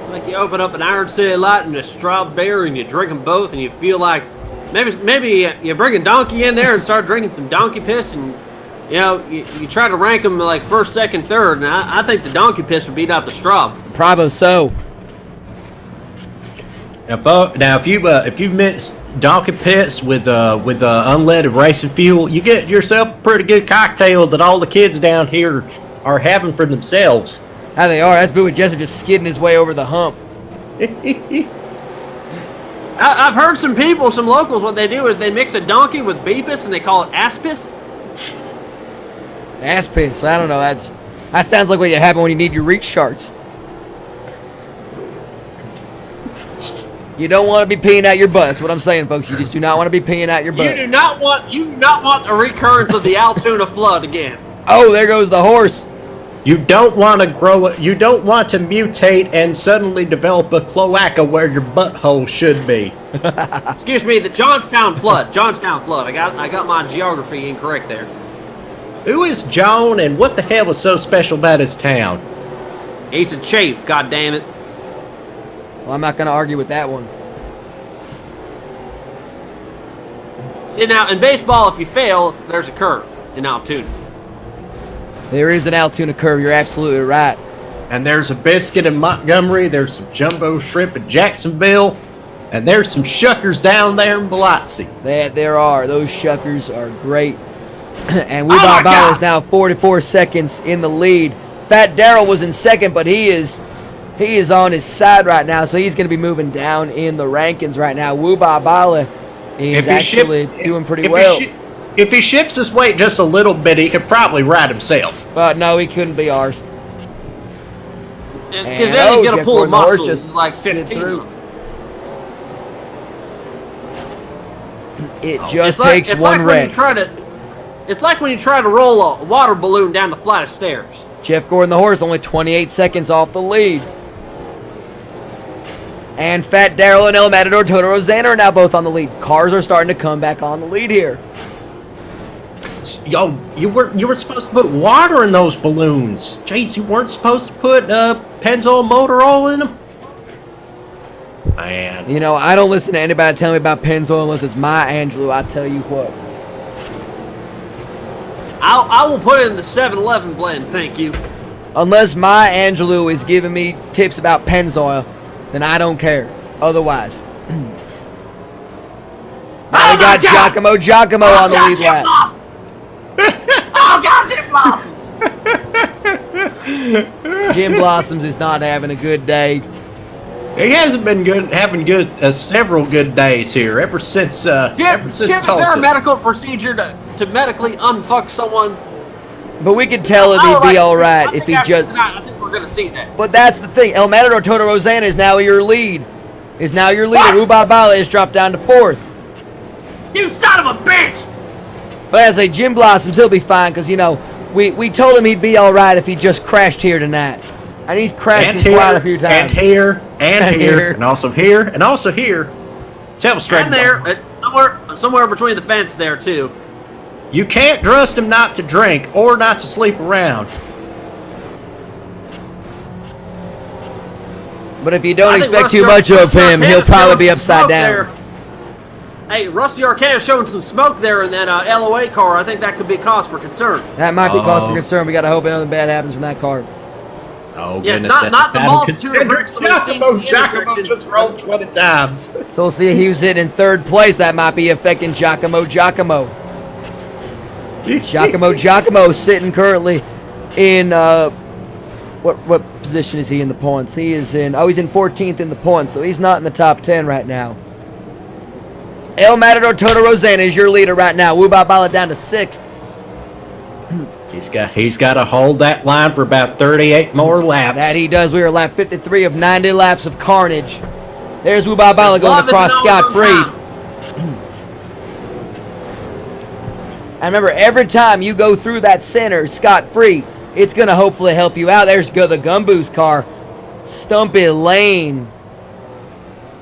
Like you open up an Iron City Light and a strawberry and you drink them both and you feel like maybe you bring a donkey in there and start drinking some donkey piss and you try to rank them like first, second, third, and I think the donkey piss would beat out the straw. Probably so. Now, if you mix donkey piss with unleaded racing fuel, you get yourself a pretty good cocktail that all the kids down here are having for themselves. How they are. That's Boo and Jessup just skidding his way over the hump. I've heard some locals, what they do is they mix a donkey with beepus and they call it aspis. Aspis, I don't know. That sounds like what you happen when you need your reach charts. You don't want to be peeing out your butt. That's what I'm saying, folks. You just do not want to be peeing out your butt. You do not want a recurrence of the Altoona flood again. Oh, there goes the horse. You don't want to you don't want to mutate and suddenly develop a cloaca where your butthole should be. Excuse me, the Johnstown flood. I got my geography incorrect there. Who is John, and what the hell was so special about his town? He's a chief, god damn it. Well, I'm not going to argue with that one. See, now, in baseball, if you fail, there's a curve in Altoona. There is an Altoona curve. You're absolutely right. And there's a biscuit in Montgomery. There's some jumbo shrimp in Jacksonville. And there's some shuckers down there in Biloxi. There are. Those shuckers are great. And Wubai Violet is now 44 seconds in the lead. Fat Daryl was in second, but he is on his side right now, so he's going to be moving down in the rankings right now. Wubai Violet is actually doing pretty well. If he shifts his weight just a little bit, he could probably ride himself. But no, he couldn't be arsed. Because then he's going to pull a muscle just like 15. It just takes one wreck. It's like when you try to roll a water balloon down the flight of stairs. Jeff Gordon the horse only 28 seconds off the lead. And Fat Daryl and El Matador Toto Rosanna are now both on the lead. Cars are starting to come back on the lead here. Yo, you were supposed to put water in those balloons. Jeez, you weren't supposed to put Pennzoil motor oil in them? Man. You know, I don't listen to anybody tell me about Pennzoil unless it's Maya Angelou. I tell you what. I will put it in the 7-Eleven blend, thank you. Unless Maya Angelou is giving me tips about Pennzoil, then I don't care. Otherwise. Now we got Giacomo on the lead lap. Oh, God, Jim Blossoms! Jim Blossoms is not having a good day. He hasn't been having several good days here ever since Tulsa. Is there a medical procedure to medically unfuck someone? But we could tell him he'd be all right if he just. I think we're gonna see that. But that's the thing. El Matador Toto Rosanna is now your lead. Wubai Violet has dropped down to fourth. You son of a bitch! But as I say, Jim Blossoms, he'll be fine because we told him he'd be all right if he just crashed here tonight. And he's crashing quite a few times. And here, and also here, and also here. Tell straight. And there, somewhere between the fence there too. You can't trust him not to drink or not to sleep around. But if you don't expect too much of him, he'll probably be upside down. Hey, Rusty Arcade showing some smoke there in that LOA car. I think that could be cause for concern. That might be cause for concern. We got to hope nothing bad happens from that car. Oh, yes, goodness. not the multitude of bricks Giacomo just rolled 20 times. So we'll see. He was sitting in third place. That might be affecting Giacomo. Giacomo sitting currently in what position is he in the points? He is in he's in 14th in the points, so he's not in the top 10 right now. El Matador Toto Rosanna is your leader right now. Wubabala down to 6th. He's got to hold that line for about 38 more laps. That he does. We are lap 53 of 90 laps of carnage. There's Wubabala going across scot-free. And remember, every time you go through that center scot-free, it's going to hopefully help you out. There's the Gumboos car. Stumpy Lane.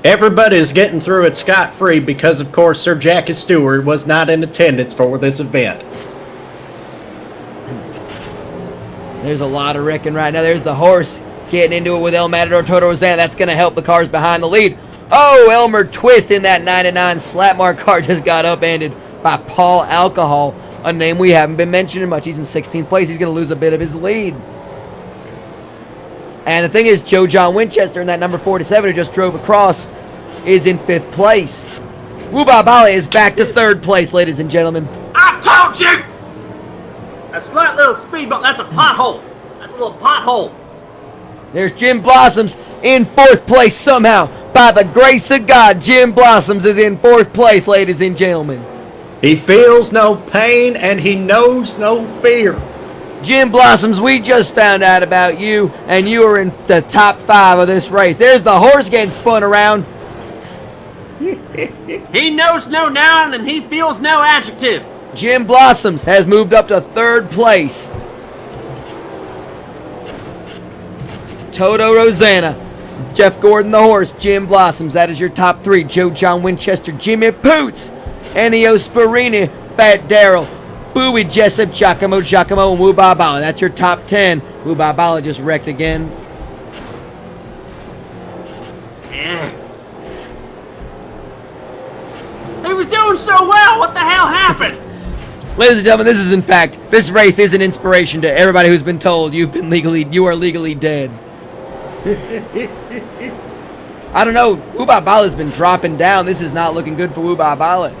Everybody is getting through it scot-free because, of course, Sir Jackie Stewart was not in attendance for this event. There's a lot of wrecking right now. There's the horse getting into it with El Matador Toto Rosanna. That's going to help the cars behind the lead. Oh, Elmer Twist in that 99 Slapmark car just got upended by Paul Alcohol, a name we haven't been mentioning much. He's in 16th place. He's going to lose a bit of his lead. And the thing is, Joe John Winchester in that number 47 who just drove across is in 5th place. Wubabala is back to 3rd place, ladies and gentlemen. I told you! A slight little speed bump, that's a pothole. That's a little pothole. There's Jim Blossoms in 4th place somehow. By the grace of God, Jim Blossoms is in 4th place, ladies and gentlemen. He feels no pain and he knows no fear. Jim Blossoms, we just found out about you, and you are in the top 5 of this race. There's the horse getting spun around. He knows no noun and he feels no adjective. Jim Blossoms has moved up to 3rd place. Toto Rosanna, Jeff Gordon the horse, Jim Blossoms. That is your top 3. Joe John Winchester, Jimmy Poots, Ennio Sparini, Fat Daryl, Bowie Jessup, Giacomo, and Wubabala. That's your top 10. Wubabala just wrecked again. He was doing so well. What the hell happened? Ladies and gentlemen, this race is an inspiration to everybody who's been told you are legally dead. I don't know. Wubabala's been dropping down. This is not looking good for Wubabala.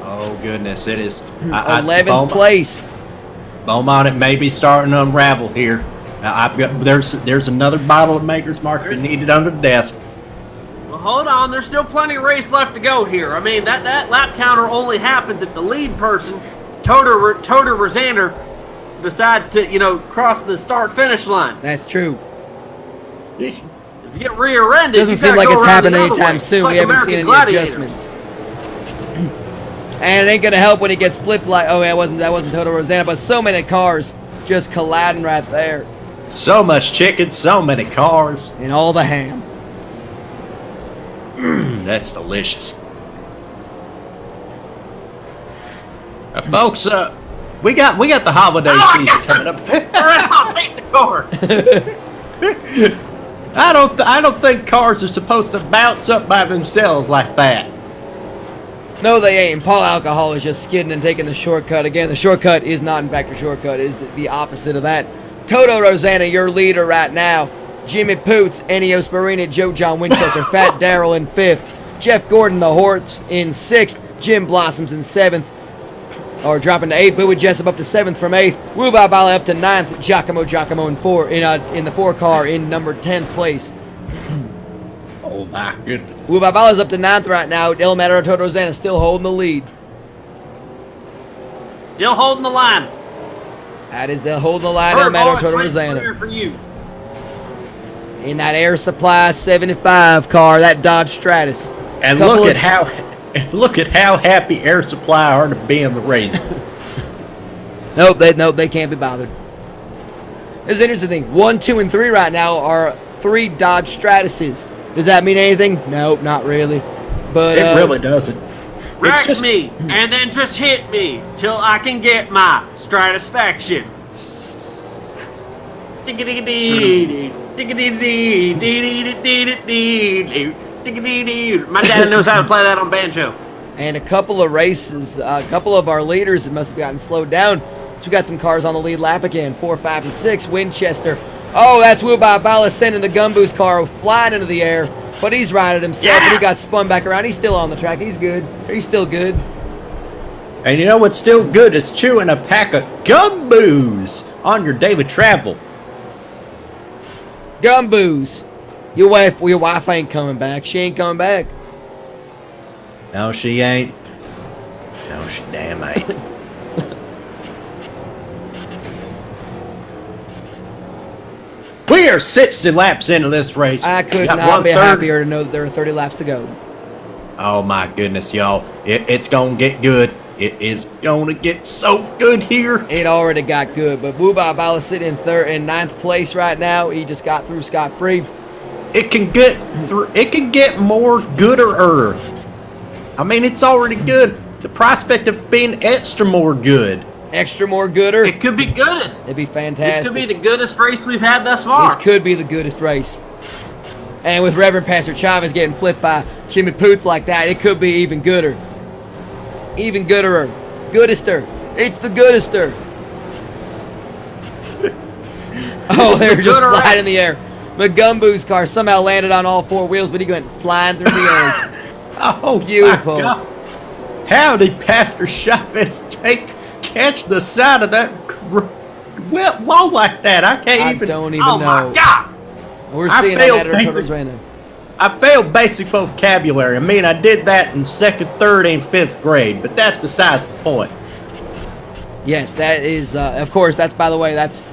Oh, goodness, it is. 11th place. Beaumont, it may be starting to unravel here. Now, there's another bottle of Maker's Mark that needed under the desk. Well, hold on. There's still plenty of race left to go here. I mean, that lap counter only happens if the lead person, Toto Rosanna, decides to, cross the start-finish line. That's true. If you get rear-ended, doesn't seem like it's happening anytime soon. We haven't seen any adjustments. And it ain't gonna help when he gets flipped like, oh yeah, that wasn't Toto Rosanna, but so many cars just colliding right there. So much chicken, so many cars. And all the ham. That's delicious. Folks, we got the holiday season coming up. I don't think cars are supposed to bounce up by themselves like that. No, they ain't. Paul Alcohol is just skidding and taking the shortcut. Again, the shortcut is not, in fact, a shortcut. It is the opposite of that. Toto Rosanna, your leader right now. Jimmy Poots, Ennio Sparini, Joe John Winchester, Fat Daryl in 5th. Jeff Gordon, the horse, in 6th. Jim Blossoms in 7th. Or dropping to 8th. Bowie Jessup up to 7th from 8th. Wubabala up to 9th. Giacomo in the 4 car in number 10th place. Oh my goodness. Wubabala's up to 9th right now. El Matador Toto Rosanna still holding the lead. Still holding the line. That is holding the line. El Matador Toto Rosanna. For you. In that Air Supply 75 car, that Dodge Stratus. And look at how happy Air Supply are to be in the race. Nope, they can't be bothered. This is an interesting thing. 1, 2, and 3 right now are 3 Dodge Stratuses. Does that mean anything? Nope, not really. But it really doesn't. Wreck me, and then just hit me till I can get my stratisfaction. My dad knows how to play that on banjo. And a couple of races, a couple of our leaders must have gotten slowed down. So we got some cars on the lead lap again. 4, 5, and 6. Winchester. Oh, that's Wubai Bala sending the Gumboo's car flying into the air. But he's riding himself, and he got spun back around. He's still on the track. He's good. He's still good. And you know what's still good is chewing a pack of Gumboos on your daily travel. Gumboos. Your wife ain't coming back. She ain't coming back. No, she ain't. No, she damn ain't. We are 60 laps into this race. I could not be happier to know that there are 30 laps to go. Oh my goodness, y'all. It's going to get good. It is going to get so good here. It already got good, but Wubai Bala sitting in ninth place right now. He just got through scot-free. It can get more gooder. I mean, it's already good. The prospect of being extra more good. Extra more gooder. It could be goodest. It'd be fantastic. This could be the goodest race we've had thus far. This could be the goodest race. And with Reverend Pastor Chavez getting flipped by Jimmy Poots like that, it could be even gooder. Even gooderer. Goodester. It's the goodester. Oh, they're just flying in the air. The Gumboo's car somehow landed on all four wheels, but he went flying through the air. Oh, beautiful. How did Pastor Chavez catch the side of that wall like that? I don't even know. My God! We're seeing that at Turtles right now. I failed basic vocabulary. I mean, I did that in 2nd, 3rd, and 5th grade, but that's besides the point. Yes, that is, of course, that's, by the way, that's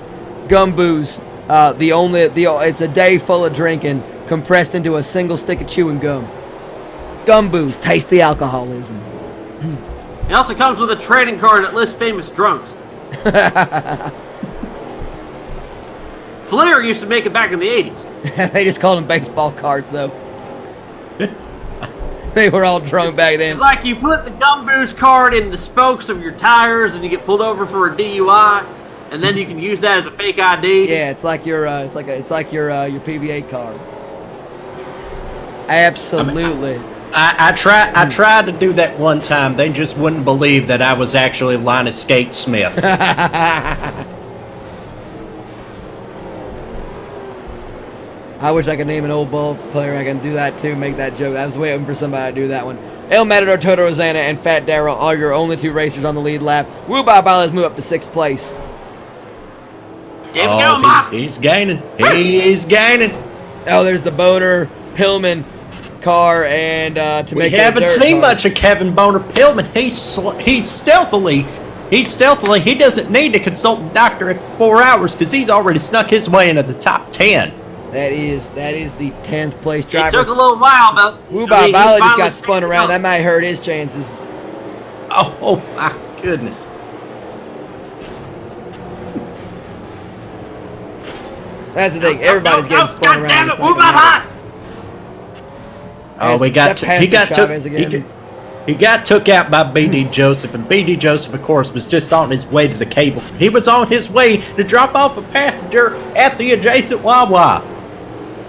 Gumboo's. It's a day full of drinking compressed into a single stick of chewing gum. Gumboo's, taste the alcoholism. It also comes with a trading card that lists famous drunks. Flair used to make it back in the 80s. They just called them baseball cards, though. They were all drunk back then. It's like you put the Gumboo's card in the spokes of your tires and you get pulled over for a DUI, and then you can use that as a fake ID. Yeah, it's like your PVA card. Absolutely. I tried to do that one time. They just wouldn't believe that I was actually Linus Skate Smith. I wish I could name an old ball player. I can do that too, make that joke. I was waiting for somebody to do that one. El Matador, Toto Rosanna, and Fat Darrell are your only two racers on the lead lap. Wubai Bala has moved up to 6th place. Here we go, Mike. He's gaining. He's gaining. Oh, there's the Boner Pillman car, and we haven't seen much of Kevin Boner Pillman. He's stealthily. He doesn't need to consult a doctor at 4 hours because he's already snuck his way into the top 10. That is the 10th place driver. It took a little while, but Wubai Bala just got spun around. That might hurt his chances. Oh my goodness. That's the thing. Everybody's getting spun around. Damn it, Wubai! Oh, he got took out by BD Joseph, and BD Joseph, of course, was just on his way to the cable. He was on his way to drop off a passenger at the adjacent Wawa.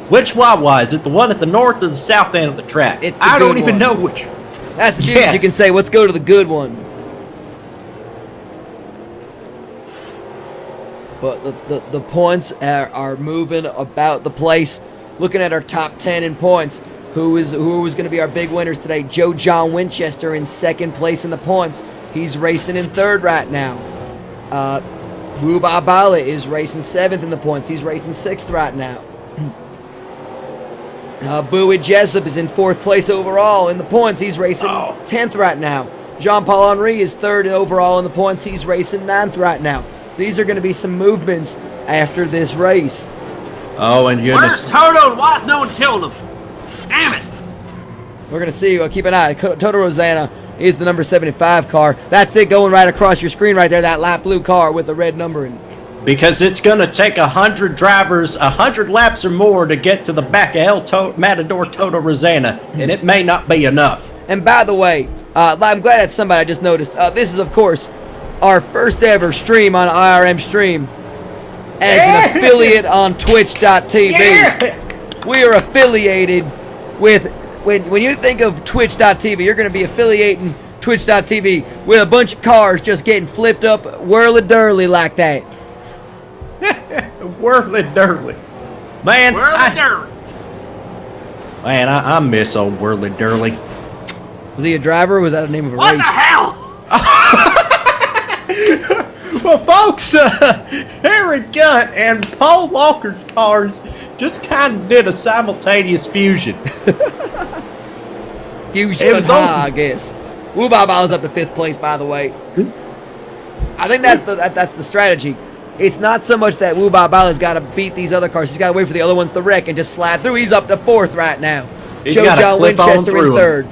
Which Wawa? Is it the one at the north or the south end of the track? It's the I don't even know which. That's the beauty. You can say, let's go to the good one. But the points are moving about the place. Looking at our top 10 in points. Who was going to be our big winners today? Joe John Winchester in 2nd place in the points. He's racing in 3rd right now. Wubai Bala is racing 7th in the points. He's racing 6th right now. Bowie Jessup is in 4th place overall in the points. He's racing 10th right now. Jean-Paul Henry is 3rd overall in the points. He's racing 9th right now. These are going to be some movements after this race. Oh, and where's Toto and why is no one killing him? Damn it! We're going to see. Keep an eye. Toto Rosanna is the number 75 car. That's it going right across your screen right there, that light blue car with the red numbering. Because it's going to take 100 drivers, 100 laps or more to get to the back of Matador Toto Rosanna, and it may not be enough. And by the way, I'm glad that's somebody I just noticed. This is, of course, our first ever stream on IRMstream as an affiliate on Twitch.tv. Yeah! We are affiliated with, when you think of Twitch.tv, you're going to be affiliating Twitch.tv with a bunch of cars just getting flipped up whirly-durly like that. Whirly-durly. Man, Whirly-durly. Man, I miss old Whirly-durly. Was he a driver or was that the name of a What race? the hell? Well, folks, Harry Gunt and Paul Walker's cars just kind of did a simultaneous fusion. Fusion I guess. Woo Ba Ba's up to 5th place, by the way. I think that's the strategy. It's not so much that Woo Ba Ba has got to beat these other cars. He's got to wait for the other ones to wreck and just slide through. He's up to 4th right now. Joe John Winchester in 3rd.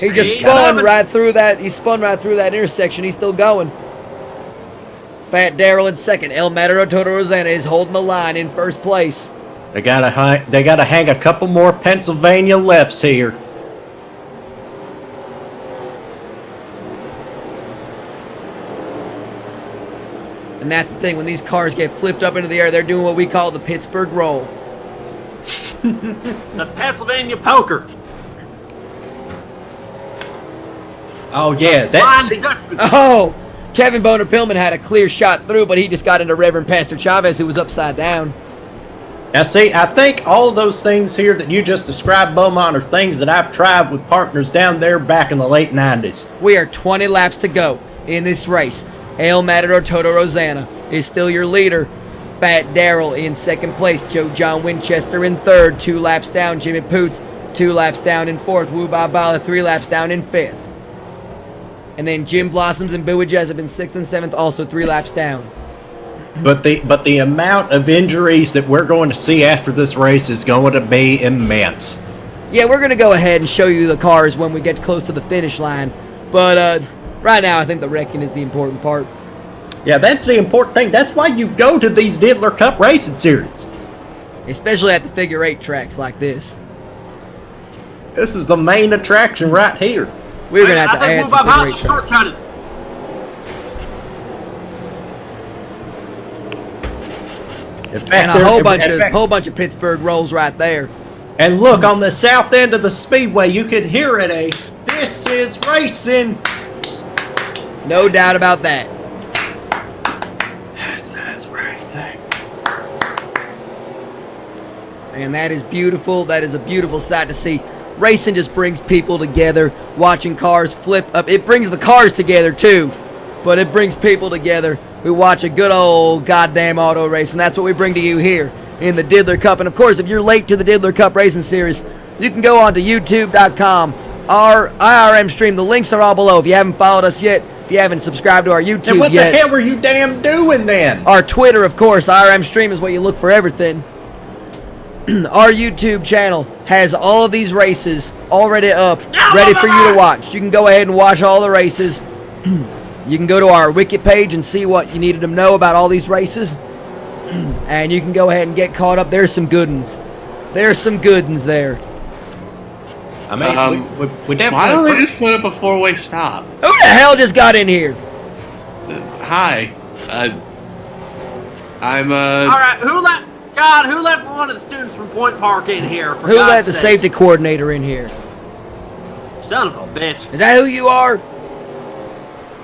He just spun right through that. He spun right through that intersection. He's still going. Fat Daryl in 2nd. El Matador Toto Rosanna is holding the line in 1st place. They gotta hang a couple more Pennsylvania lefts here. And that's the thing. When these cars get flipped up into the air, they're doing what we call the Pittsburgh roll. The Pennsylvania poker. Oh yeah, that's Oh, Kevin Boner Pillman had a clear shot through, but he just got into Reverend Pastor Chavez, who was upside down. Now see, I think all of those things here that you just described, Beaumont, are things that I've tried with partners down there back in the late 90s. We are 20 laps to go in this race. El Matador Toto Rosanna is still your leader. Fat Daryl in 2nd place. Joe John Winchester in 3rd. 2 laps down. Jimmy Poots 2 laps down in 4th. Woo Ba Ba 3 laps down in 5th. And then Jim Blossoms and Bowie Jessup in 6th and 7th, also 3 laps down. But the amount of injuries that we're going to see after this race is going to be immense. Yeah, we're going to go ahead and show you the cars when we get close to the finish line. But right now, I think the wrecking is the important part. Yeah, that's the important thing. That's why you go to these Diddler Cup racing series. Especially at the figure 8 tracks like this. This is the main attraction right here. We're going to have to add some figure 8 tracks. Shortcutted. In fact, And a whole bunch of Pittsburgh rolls right there. And look, on the south end of the Speedway, you could hear it, "This is racing." No doubt about that. That's right. And that is beautiful. That is a beautiful sight to see. Racing just brings people together. Watching cars flip up. It brings the cars together too. But it brings people together who watch a good old goddamn auto race. And that's what we bring to you here in the Diddler Cup. And of course, if you're late to the Diddler Cup Racing Series, you can go on to youtube.com. Our IRMstream. The links are all below. If you haven't followed us yet, if you haven't subscribed to our YouTube And what yet. the hell were you damn doing then? Our Twitter, of course. IRMstream is where you look for everything. Our YouTube channel has all of these races already up, ready for you to watch. You can go ahead and watch all the races. You can go to our wiki page and see what you needed to know about all these races. And you can go ahead and get caught up. There's some good ones. There's some good ones there. I mean, we definitely... Why don't they just put up a 4-way stop? Who the hell just got in here? Hi. I'm All right, who let one of the students from Point Park in here? For Who God's let the sakes? safety coordinator in here? Son of a bitch. Is that who you are?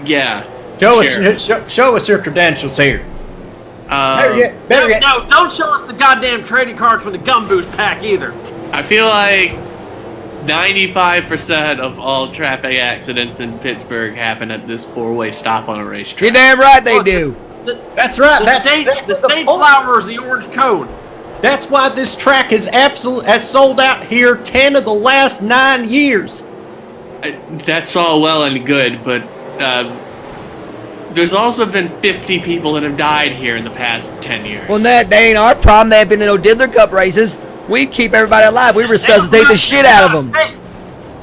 yeah. Show us your credentials here. Better yet. No, don't show us the goddamn trading cards from the Gumboost pack either. I feel like 95% of all traffic accidents in Pittsburgh happen at this 4-way stop on a racetrack. You're damn right they Look, do. That's right. The state flower is the orange cone. That's why this track has sold out here 10 of the last 9 years. That's all well and good, but there's also been 50 people that have died here in the past 10 years. Well, that ain't our problem. They have been in no Diddler Cup races. We keep everybody alive. We resuscitate the shit out of them.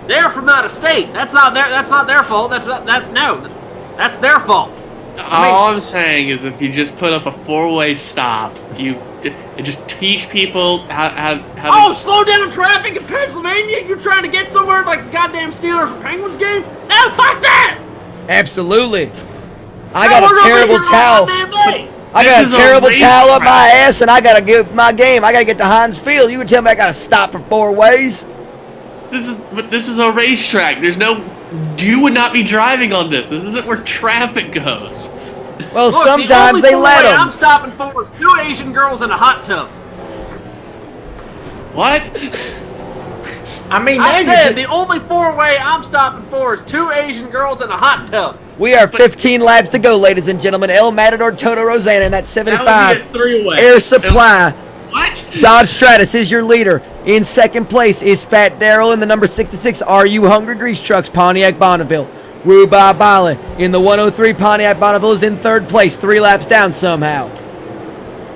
They're from out of state. That's not their fault. That's their fault. All I'm saying is if you just put up a 4-way stop, you just teach people how Oh, slow down traffic in Pennsylvania? You trying to get somewhere like the goddamn Steelers or Penguins games? No, fuck that! Absolutely. I got a terrible towel. I got a terrible towel up my ass, and I gotta get my game. I gotta get to Heinz Field. You would tell me I gotta stop for 4 ways? This is a racetrack. You would not be driving on this. This isn't where traffic goes. Well, look, sometimes they let them. I'm stopping for 2 Asian girls in a hot tub. What? I said the only 4-way I'm stopping for is 2 Asian girls in a hot tub. We are 15 laps to go, ladies and gentlemen. El Matador Toto Rosanna in that 75 Air Supply. What? Dodge Stratus is your leader. In second place is Fat Daryl in the number 66 Are You Hungry Grease Trucks Pontiac Bonneville. Woo Ba Bala in the 103 Pontiac Bonneville is in third place, 3 laps down somehow.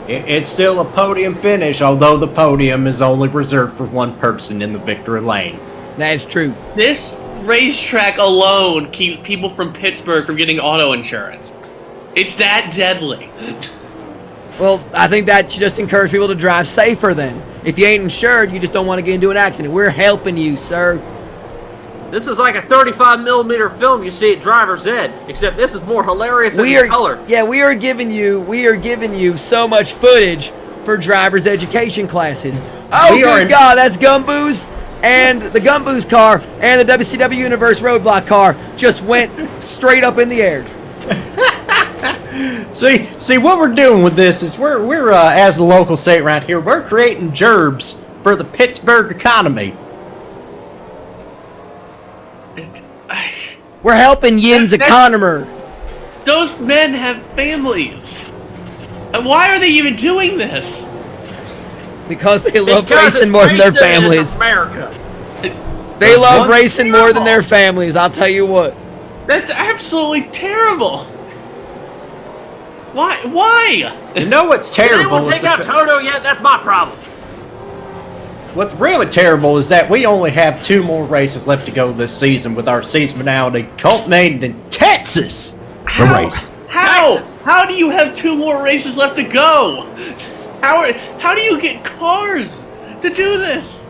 It's still a podium finish, although the podium is only reserved for 1 person in the victory lane. That's true. This racetrack alone keeps people from Pittsburgh from getting auto insurance. It's that deadly. Well, I think that should just encourage people to drive safer then. If you ain't insured, you just don't want to get into an accident. We're helping you, sir. This is like a 35mm film you see at Driver's Ed, except this is more hilarious in color. Yeah, we are giving you so much footage for driver's education classes. Oh, good God, that's Gumboos. And the Gumboos car and the WCW Universe Roadblock car just went straight up in the air. See what we're doing with this is we're as the local say around here, we're creating gerbs for the Pittsburgh economy. We're helping Yin's economy. Those men have families. And why are they even doing this? Because they love racing more than their families. America. They love racing more than their families, I'll tell you what. That's absolutely terrible. Why? You know what's terrible? They won't take out Toto yet. That's my problem. What's really terrible is that we only have 2 more races left to go this season, with our season finale culminating in Texas. How do you have 2 more races left to go? How do you get cars to do this?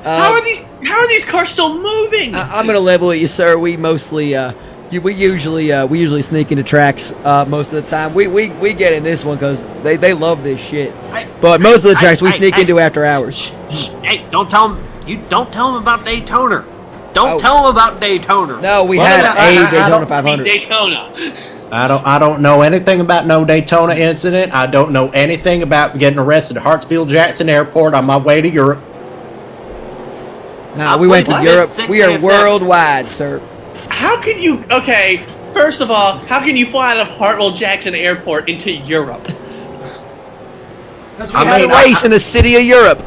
How are these cars still moving? I'm gonna level with you, sir. We mostly we usually sneak into tracks most of the time. We get in this one because they love this shit. But most of the tracks we sneak into after hours. Hey, don't tell them about Daytona. Don't tell them about Daytona. No, we had a Daytona 500. Daytona. I don't know anything about no Daytona incident. I don't know anything about getting arrested at Hartsfield-Jackson Airport on my way to Europe. No, we went to Europe. We are worldwide, sir. How can you... Okay, first of all, how can you fly out of Hartsfield-Jackson Airport into Europe? Because we had a race in the city of Europe.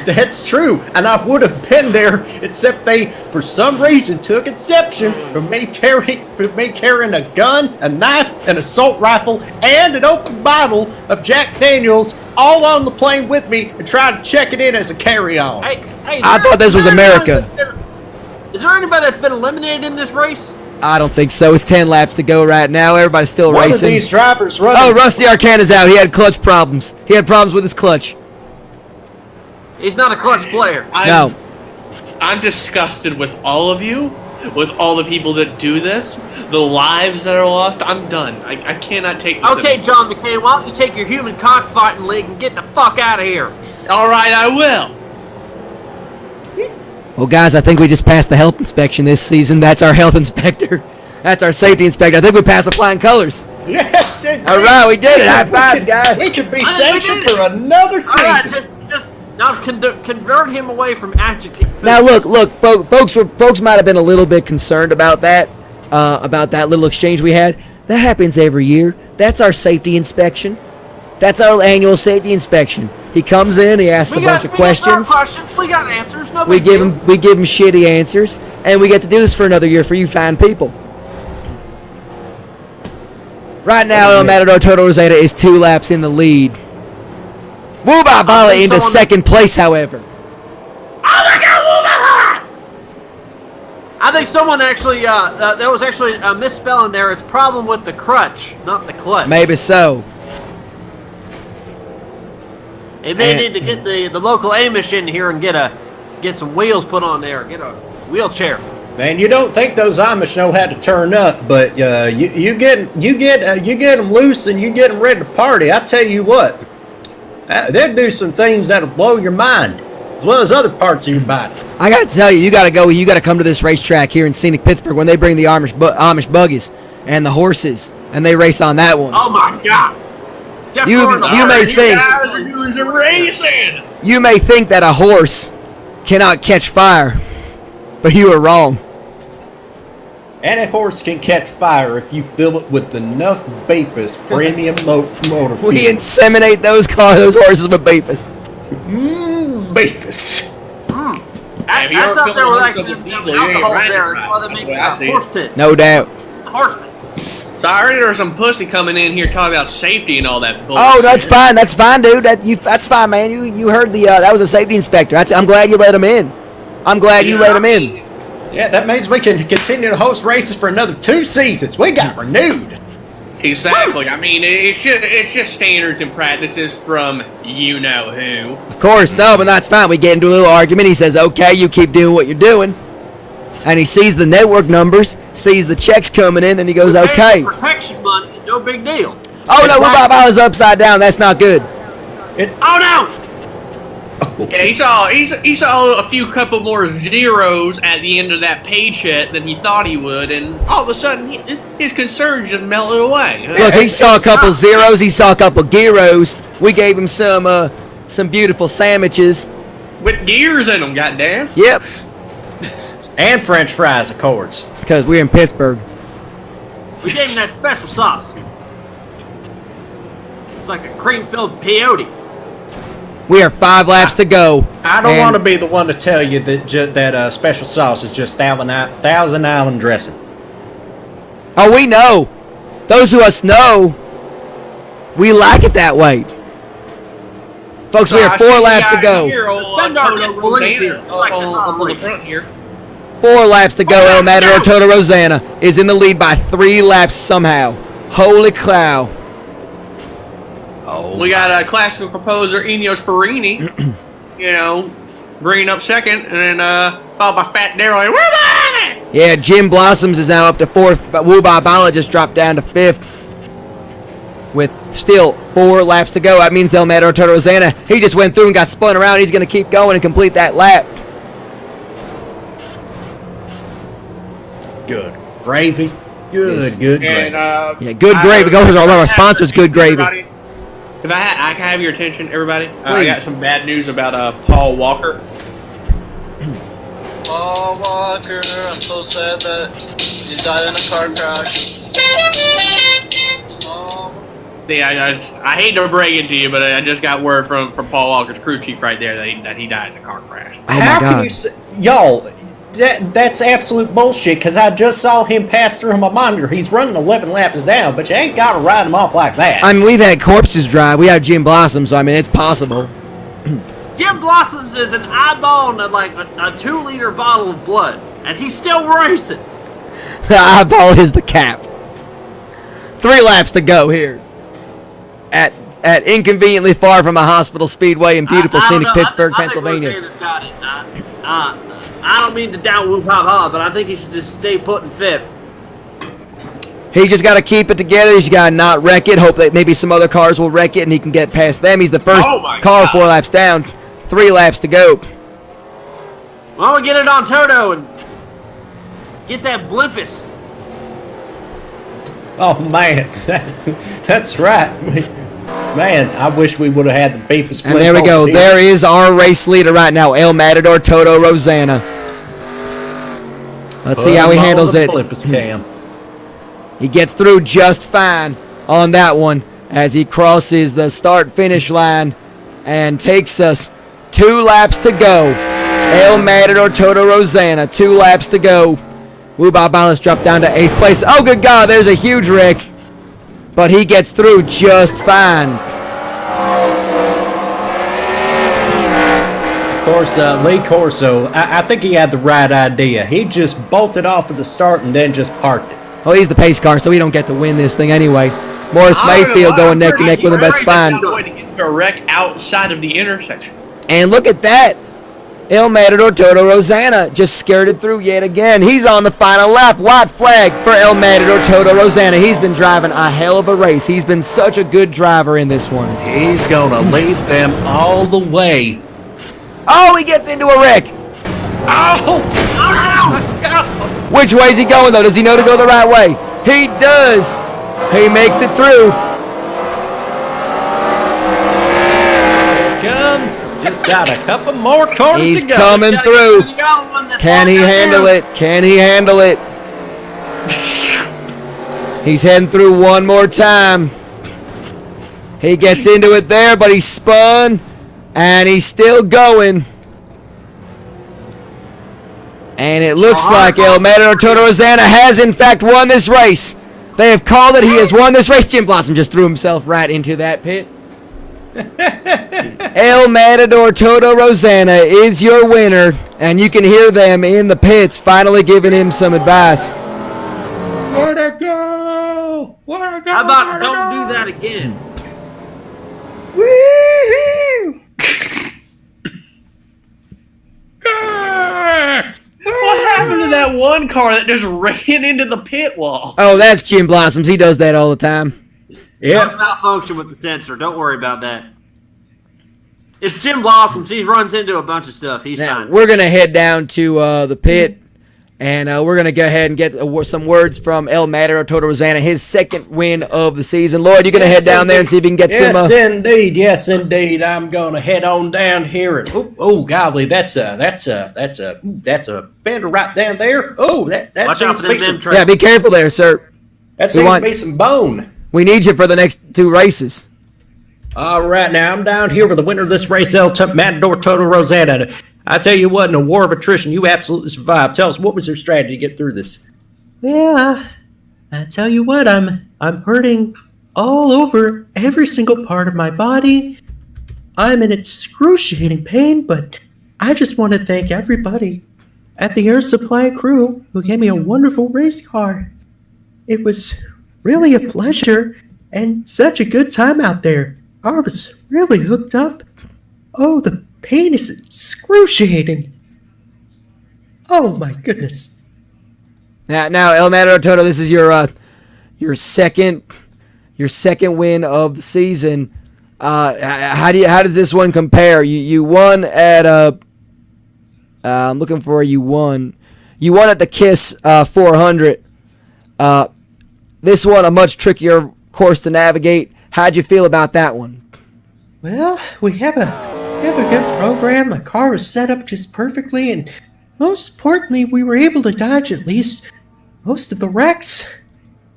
That's true, and I would have been there, except they, for some reason, took exception from me carrying a gun, a knife, an assault rifle, and an open bottle of Jack Daniels all on the plane with me, and tried to check it in as a carry-on. Hey, I thought this was America. Is there anybody that's been eliminated in this race? I don't think so. It's 10 laps to go right now. Everybody's still racing. One of these drivers running. Oh, Rusty Arcana's out. He had clutch problems. He had problems with his clutch. He's not a clutch player. I'm disgusted with all of you, with all the people that do this, the lives that are lost. I'm done. I cannot take this Okay, John McCain, why don't you take your human cockfighting league and get the fuck out of here? All right, I will. Well, guys, I think we just passed the health inspection this season. That's our health inspector. That's our safety inspector. I think we passed the flying colors. Yes, indeed. All right, we did it. High fives, guys. We could be sanctioned for another season. All right, now convert him away from adjective. Now look, folks might have been a little bit concerned about that little exchange we had. That happens every year. That's our safety inspection. That's our annual safety inspection. He comes in, he asks a bunch of questions. We got answers. We give him shitty answers, and we get to do this for another year for you fine people. Right now, El Matador Toto Rosetta is 2 laps in the lead. Wooba Bala into second place, however. Oh my God, Wooba Bala! I think someone actually, there was actually a misspelling there. It's problem with the crutch, not the clutch. Maybe so. They may need to get the local Amish in here and get some wheels put on there. Get a wheelchair. Man, you don't think those Amish know how to turn up, but you get them loose and you get them ready to party. I tell you what, they'll do some things that'll blow your mind, as well as other parts of your body. I gotta tell you, you gotta come to this racetrack here in Scenic Pittsburgh when they bring the Amish buggies and the horses, and they race on that one. Oh my God! You may think guys are doing some racing. You may think that a horse cannot catch fire, but you are wrong. Any horse can catch fire if you fill it with enough Bapus premium motor. We inseminate those horses with Bapus. Bapus. That's up there with like the alcohol there. That's why they make horse piss. No doubt. Horse. So I heard there was some pussy coming in here talking about safety and all that bullshit. Oh, that's fine. That's fine, dude. That's fine, man. You heard that was a safety inspector. I'm glad you let him in. I'm glad you let him in. Yeah, that means we can continue to host races for another 2 seasons. We got renewed. Exactly. I mean, it's just standards and practices from you know who. Of course, no, but that's fine. We get into a little argument. He says, "Okay, you keep doing what you're doing," and he sees the network numbers, sees the checks coming in, and he goes, "Okay." Protection money, no big deal. Oh no, I was upside down. That's not good. Oh no! Yeah, he saw a couple more zeros at the end of that paycheck than he thought he would, and all of a sudden his concerns just melted away. Look, he saw a couple zeros, he saw a couple gyros. We gave him some beautiful sandwiches with gears in them. Goddamn. Yep. And French fries, of course. Because we're in Pittsburgh. We gave him that special sauce. It's like a cream-filled peyote. We are 5 laps to go. I don't want to be the one to tell you that special sauce is just Thousand Island dressing. Oh, we know. Those of us know. We like it that way. Folks, we have 4 laps to go. 4 laps to go. El Matador Toto Rosanna is in the lead by 3 laps somehow. Holy cow. We got a classical composer, Enos Perini, bringing up second, and then followed by Fat Daryl. Yeah, Jim Blossoms is now up to 4th, but Wu Ba Bala just dropped down to 5th. With still 4 laps to go. That means El Matador Toto Rosanna, he just went through and got spun around. He's going to keep going and complete that lap. Good gravy. Good gravy. And, good gravy. Go to all our sponsors, Good Gravy. If I can have your attention, everybody, I got some bad news about Paul Walker. Paul Walker, I'm so sad that he died in a car crash. I hate to break it to you, but I just got word from Paul Walker's crew chief right there that he died in a car crash. How can you say, y'all? That's absolute bullshit, because I just saw him pass through my monitor. He's running 11 laps down, but you ain't got to ride him off like that. I mean, we've had corpses drive. We have Jim Blossom, so I mean, it's possible. Jim Blossoms is an eyeball and like a 2-liter bottle of blood, and he's still racing. The eyeball is the cap. 3 laps to go here at inconveniently far from a hospital speedway in beautiful scenic Pittsburgh, Pennsylvania. I think got it. I don't mean to down Whoop Hop Hop, but I think he should just stay put in 5th. He just got to keep it together. He's got to not wreck it. Hope that maybe some other cars will wreck it and he can get past them. He's the first car 4 laps down. 3 laps to go. Well, we get it on Toto and get that blimpus. Oh, man. That's right. Man, I wish we would have had the beef split. And there we go. There is our race leader right now, El Matador Toto Rosanna. Let's see how he handles it. He gets through just fine on that one as he crosses the start-finish line and takes us 2 laps to go. El Matador Toto Rosanna, 2 laps to go. Wu Ba Balance dropped down to 8th place. Oh, good God, there's a huge wreck. But he gets through just fine. course, Lee Corso, I think he had the right idea. He just bolted off at the start and then just parked it. Well, he's the pace car, so he don't get to win this thing anyway. Morris Mayfield going neck to neck with him. That's fine. A wreck outside of the intersection. And look at that. El Matador Toto Rosanna just skirted through yet again. He's on the final lap. White flag for El Matador Toto Rosanna. He's been driving a hell of a race. He's been such a good driver in this one. He's going to lead them all the way. Oh, he gets into a wreck. Oh! Which way is he going, though? Does he know to go the right way? He does. He makes it through. Here comes. Just got a couple more corners He's to go. coming through. Can he handle it? Can he handle it? He's heading through one more time. He gets into it there, but he spun, and he's still going. And it looks like El Matador Toto Rosanna has, in fact, won this race. They have called it. He has won this race. Jim Blossom just threw himself right into that pit. El Matador Toto Rosanna is your winner, and you can hear them in the pits finally giving him some advice. Where to go? Where to go? How about don't do that again? Woo-hoo! What happened to that one car that just ran into the pit wall? Oh, that's Jim Blossoms. He does that all the time. Yeah. It's malfunction with the sensor. Don't worry about that. It's Jim Blossoms. He runs into a bunch of stuff. He's fine. We're going to head down to the pit, and we're going to go ahead and get some words from El Matador Toto Rosanna, his second win of the season. Lloyd, you're going to head down there and see if you can get some... Yes, indeed. I'm going to head on down here. And, golly, that's a fender right down there. Oh, that seems to be some... Yeah, be careful there, sir. That seems to be some bone. We need you for the next two races. All right, now I'm down here with the winner of this race, El Matador Toto Rosanna. I tell you what, in a war of attrition, you absolutely survived. Tell us, what was your strategy to get through this? Yeah, I tell you what, I'm hurting all over every single part of my body. I'm in excruciating pain, but I just want to thank everybody at the Air Supply crew who gave me a wonderful race car. It was really a pleasure and such a good time out there. I was really hooked up. Oh, the pain is excruciating. Oh my goodness. Now, El Matador Toto, this is your second win of the season. How does this one compare? You won at I'm looking for you won at the KISS 400. This one a much trickier course to navigate. How'd you feel about that one? Well, we have a good program. The car was set up just perfectly, and most importantly, we were able to dodge at least most of the wrecks.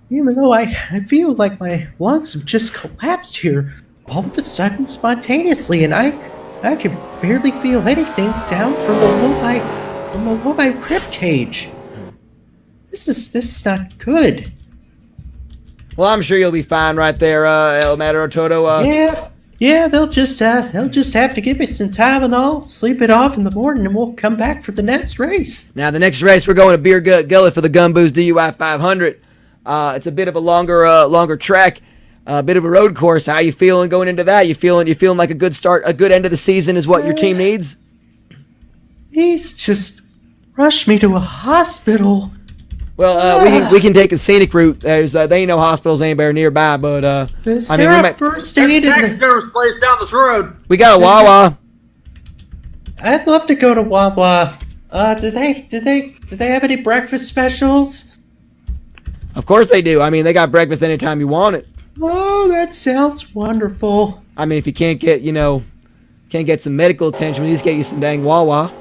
Even though I feel like my lungs have just collapsed here all of a sudden spontaneously, and I can barely feel anything down from below my rib cage. This is not good. Well, I'm sure you'll be fine right there, El Matador Toto. Yeah, they'll just have to give me some Tylenol, sleep it off in the morning, and we'll come back for the next race. Now, the next race, we're going to Beer Gut Gully for the Gun Booze DUI 500. It's a bit of a longer track, a bit of a road course. How you feeling going into that? You feeling like a good start, a good end of the season is what your team needs? He's just rushed me to a hospital. Well, we can take the scenic route. There's they ain't no hospitals anywhere nearby, but we might first aid. There's a tax place down this road. We got a Wawa. I'd love to go to Wawa. Do they have any breakfast specials? Of course they do. I mean, they got breakfast anytime you want it. Oh, that sounds wonderful. I mean, if you can't get some medical attention, we just get you some dang Wawa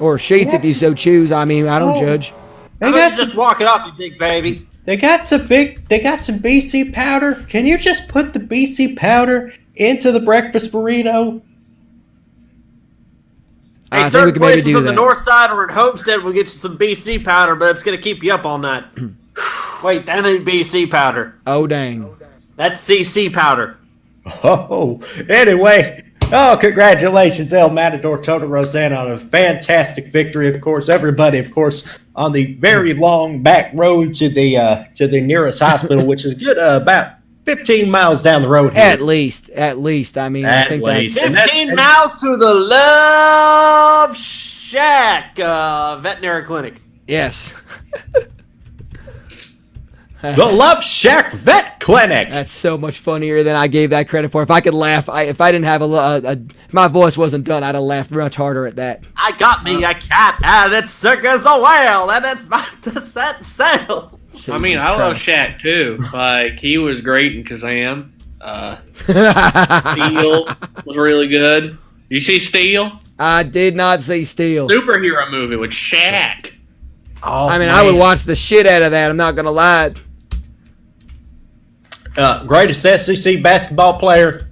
or Sheets if you so choose. I mean, I don't judge. Just walk it off, you big baby. They got some BC powder. Can you just put the BC powder into the breakfast burrito? I think we can maybe do that. On the north side or at Homestead, we'll get you some BC powder, but it's going to keep you up all night. Wait, that ain't BC powder. Oh, dang. That's CC powder. Oh, anyway, Oh, congratulations, El Matador Toto Rosanna, on a fantastic victory. Of course, everybody, on the very long back road to the nearest hospital, which is good about 15 miles down the road here. At least. I mean, I think that's 15 miles to the Love Shack veterinary clinic. Yes. The Love Shack Vet Clinic. That's so much funnier than I gave that credit for. If I could laugh, if I didn't have my voice wasn't done, I'd have laughed much harder at that. I got me a cat, and it's sick as a whale, and it's about to set sail. I mean, I love Shaq too. Like, he was great in Kazam. Steel was really good. You see Steel? I did not see Steel. Superhero movie with Shaq. Oh, I mean, I would watch the shit out of that. I'm not gonna lie. Greatest SEC basketball player.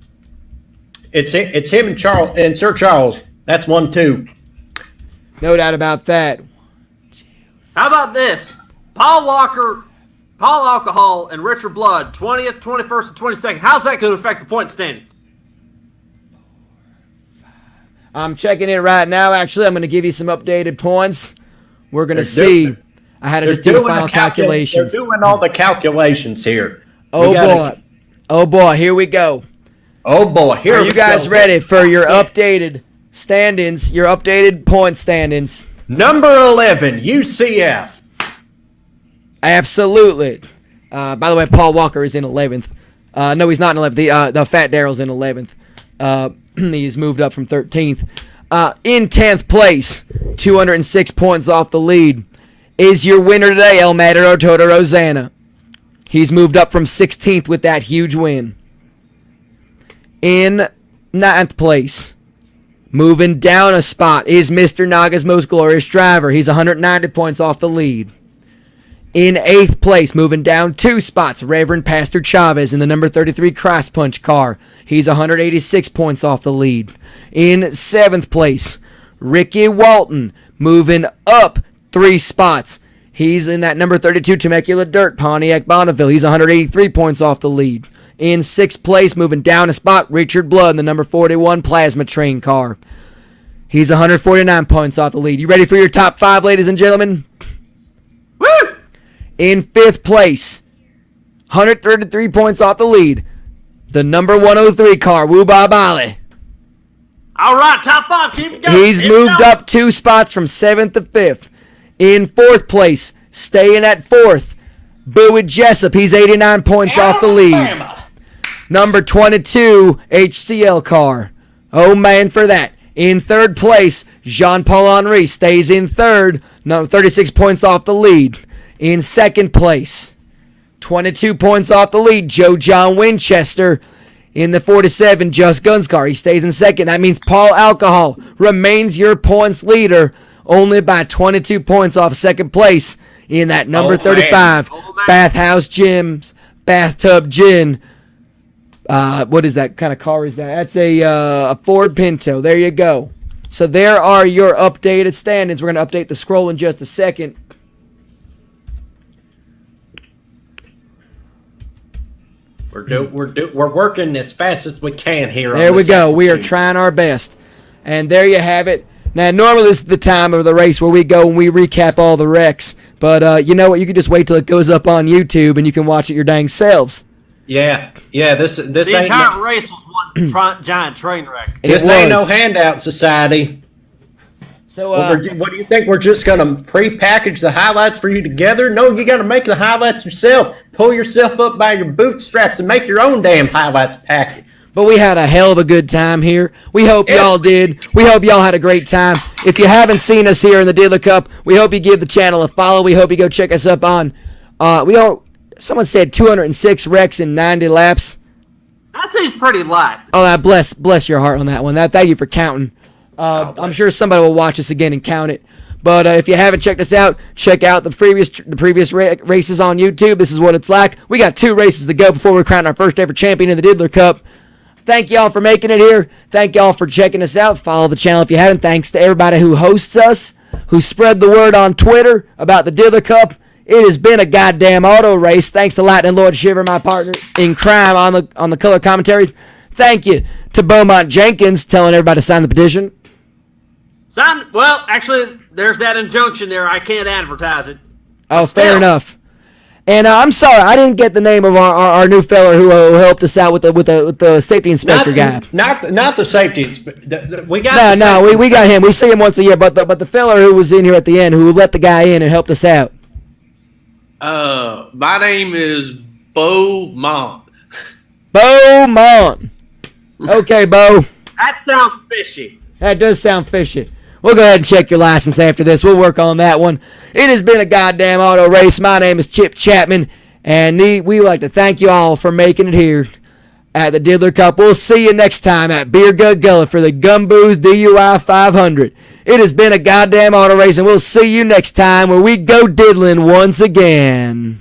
It's him and Sir Charles. That's 1-2. No doubt about that. How about this? Paul Walker, Paul Alcohol, and Richard Blood, 20th, 21st, and 22nd. How's that going to affect the point standing? I'm checking it right now. Actually, I'm going to give you some updated points. We're going to see. I had to just do the final calculations. They're doing all the calculations here. Oh boy, here we go. Oh boy, here we go. Are you guys ready for your updated standings, your updated point standings? Number 11, UCF. Absolutely. By the way, Paul Walker is in 11th. No, he's not in 11th. The Fat Daryl's in 11th. He's moved up from 13th. In 10th place, 206 points off the lead, is your winner today, El Matador Toto Rosanna. He's moved up from 16th with that huge win. In 9th place, moving down a spot, is Mr. Naga's Most Glorious Driver. He's 190 points off the lead. In 8th place, moving down 2 spots, Reverend Pastor Chavez in the number 33 Cross Punch car. He's 186 points off the lead. In 7th place, Ricky Walton, moving up 3 spots. He's in that number 32 Temecula Dirt, Pontiac Bonneville. He's 183 points off the lead. In 6th place, moving down a spot, Richard Blood in the number 41 Plasma Train car. He's 149 points off the lead. You ready for your top 5, ladies and gentlemen? Woo! In 5th place, 133 points off the lead, the number 103 car, Woo Ba Bali. All right, top 5, keep it going. He's moved up 2 spots from 7th to 5th. In 4th place, staying at 4th, Bowie Jessup. He's 89 points off the lead. Number 22, HCL car. Oh, man, for that. In 3rd place, Jean-Paul Henry stays in 3rd, 36 points off the lead. In 2nd place, 22 points off the lead, Joe John Winchester. In the 47 Just Guns car, he stays in 2nd. That means Paul Alcohol remains your points leader, only by 22 points off 2nd place in that number 35 Bathhouse Gyms Bathtub Gin. What is that kind of car is that? That's a Ford Pinto. There you go. So there are your updated standings. We're going to update the scroll in just a second. We're working as fast as we can here. There we go. We are trying our best. And there you have it. Now, normally this is the time of the race where we go and we recap all the wrecks. But you know what? You can just wait till it goes up on YouTube and you can watch it your dang selves. Yeah. This the entire race was one giant train wreck. This ain't no handout society. So, what do you think? We're just going to pre-package the highlights for you together? No, you got to make the highlights yourself. Pull yourself up by your bootstraps and make your own damn highlights package. But we had a hell of a good time here. We hope y'all did. We hope y'all had a great time. If you haven't seen us here in the Diddler Cup, we hope you give the channel a follow. We hope you go check us up on. Someone said 206 wrecks in 90 laps. That seems pretty light. Oh, bless your heart on that one. Thank you for counting. I'm sure somebody will watch us again and count it. But if you haven't checked us out, check out the previous races on YouTube. This is what it's like. We got 2 races to go before we crown our first ever champion in the Diddler Cup. Thank y'all for making it here. Thank y'all for checking us out. Follow the channel if you haven't. Thanks to everybody who hosts us, who spread the word on Twitter about the Diddler Cup. It has been a goddamn auto race. Thanks to Lightning Lord Shiver, my partner in crime on the color commentary. thank you to Beaumont Jenkins telling everybody to sign the petition. Well, actually, there's that injunction there. I can't advertise it. Oh, fair enough. And I'm sorry, I didn't get the name of our new fella who helped us out with the safety inspector guy. Not the safety inspector. We got we got him. We see him once a year, but the fella who was in here at the end who let the guy in and helped us out. My name is Beaumont. Beaumont. Okay, Bo. That sounds fishy. That does sound fishy. We'll go ahead and check your license after this. We'll work on that one. It has been a goddamn auto race. My name is Chip Chapman, and we would like to thank you all for making it here at the Diddler Cup. We'll see you next time at Beer Gut Gullet for the Gumbooze DUI 500. It has been a goddamn auto race, and we'll see you next time where we go diddling once again.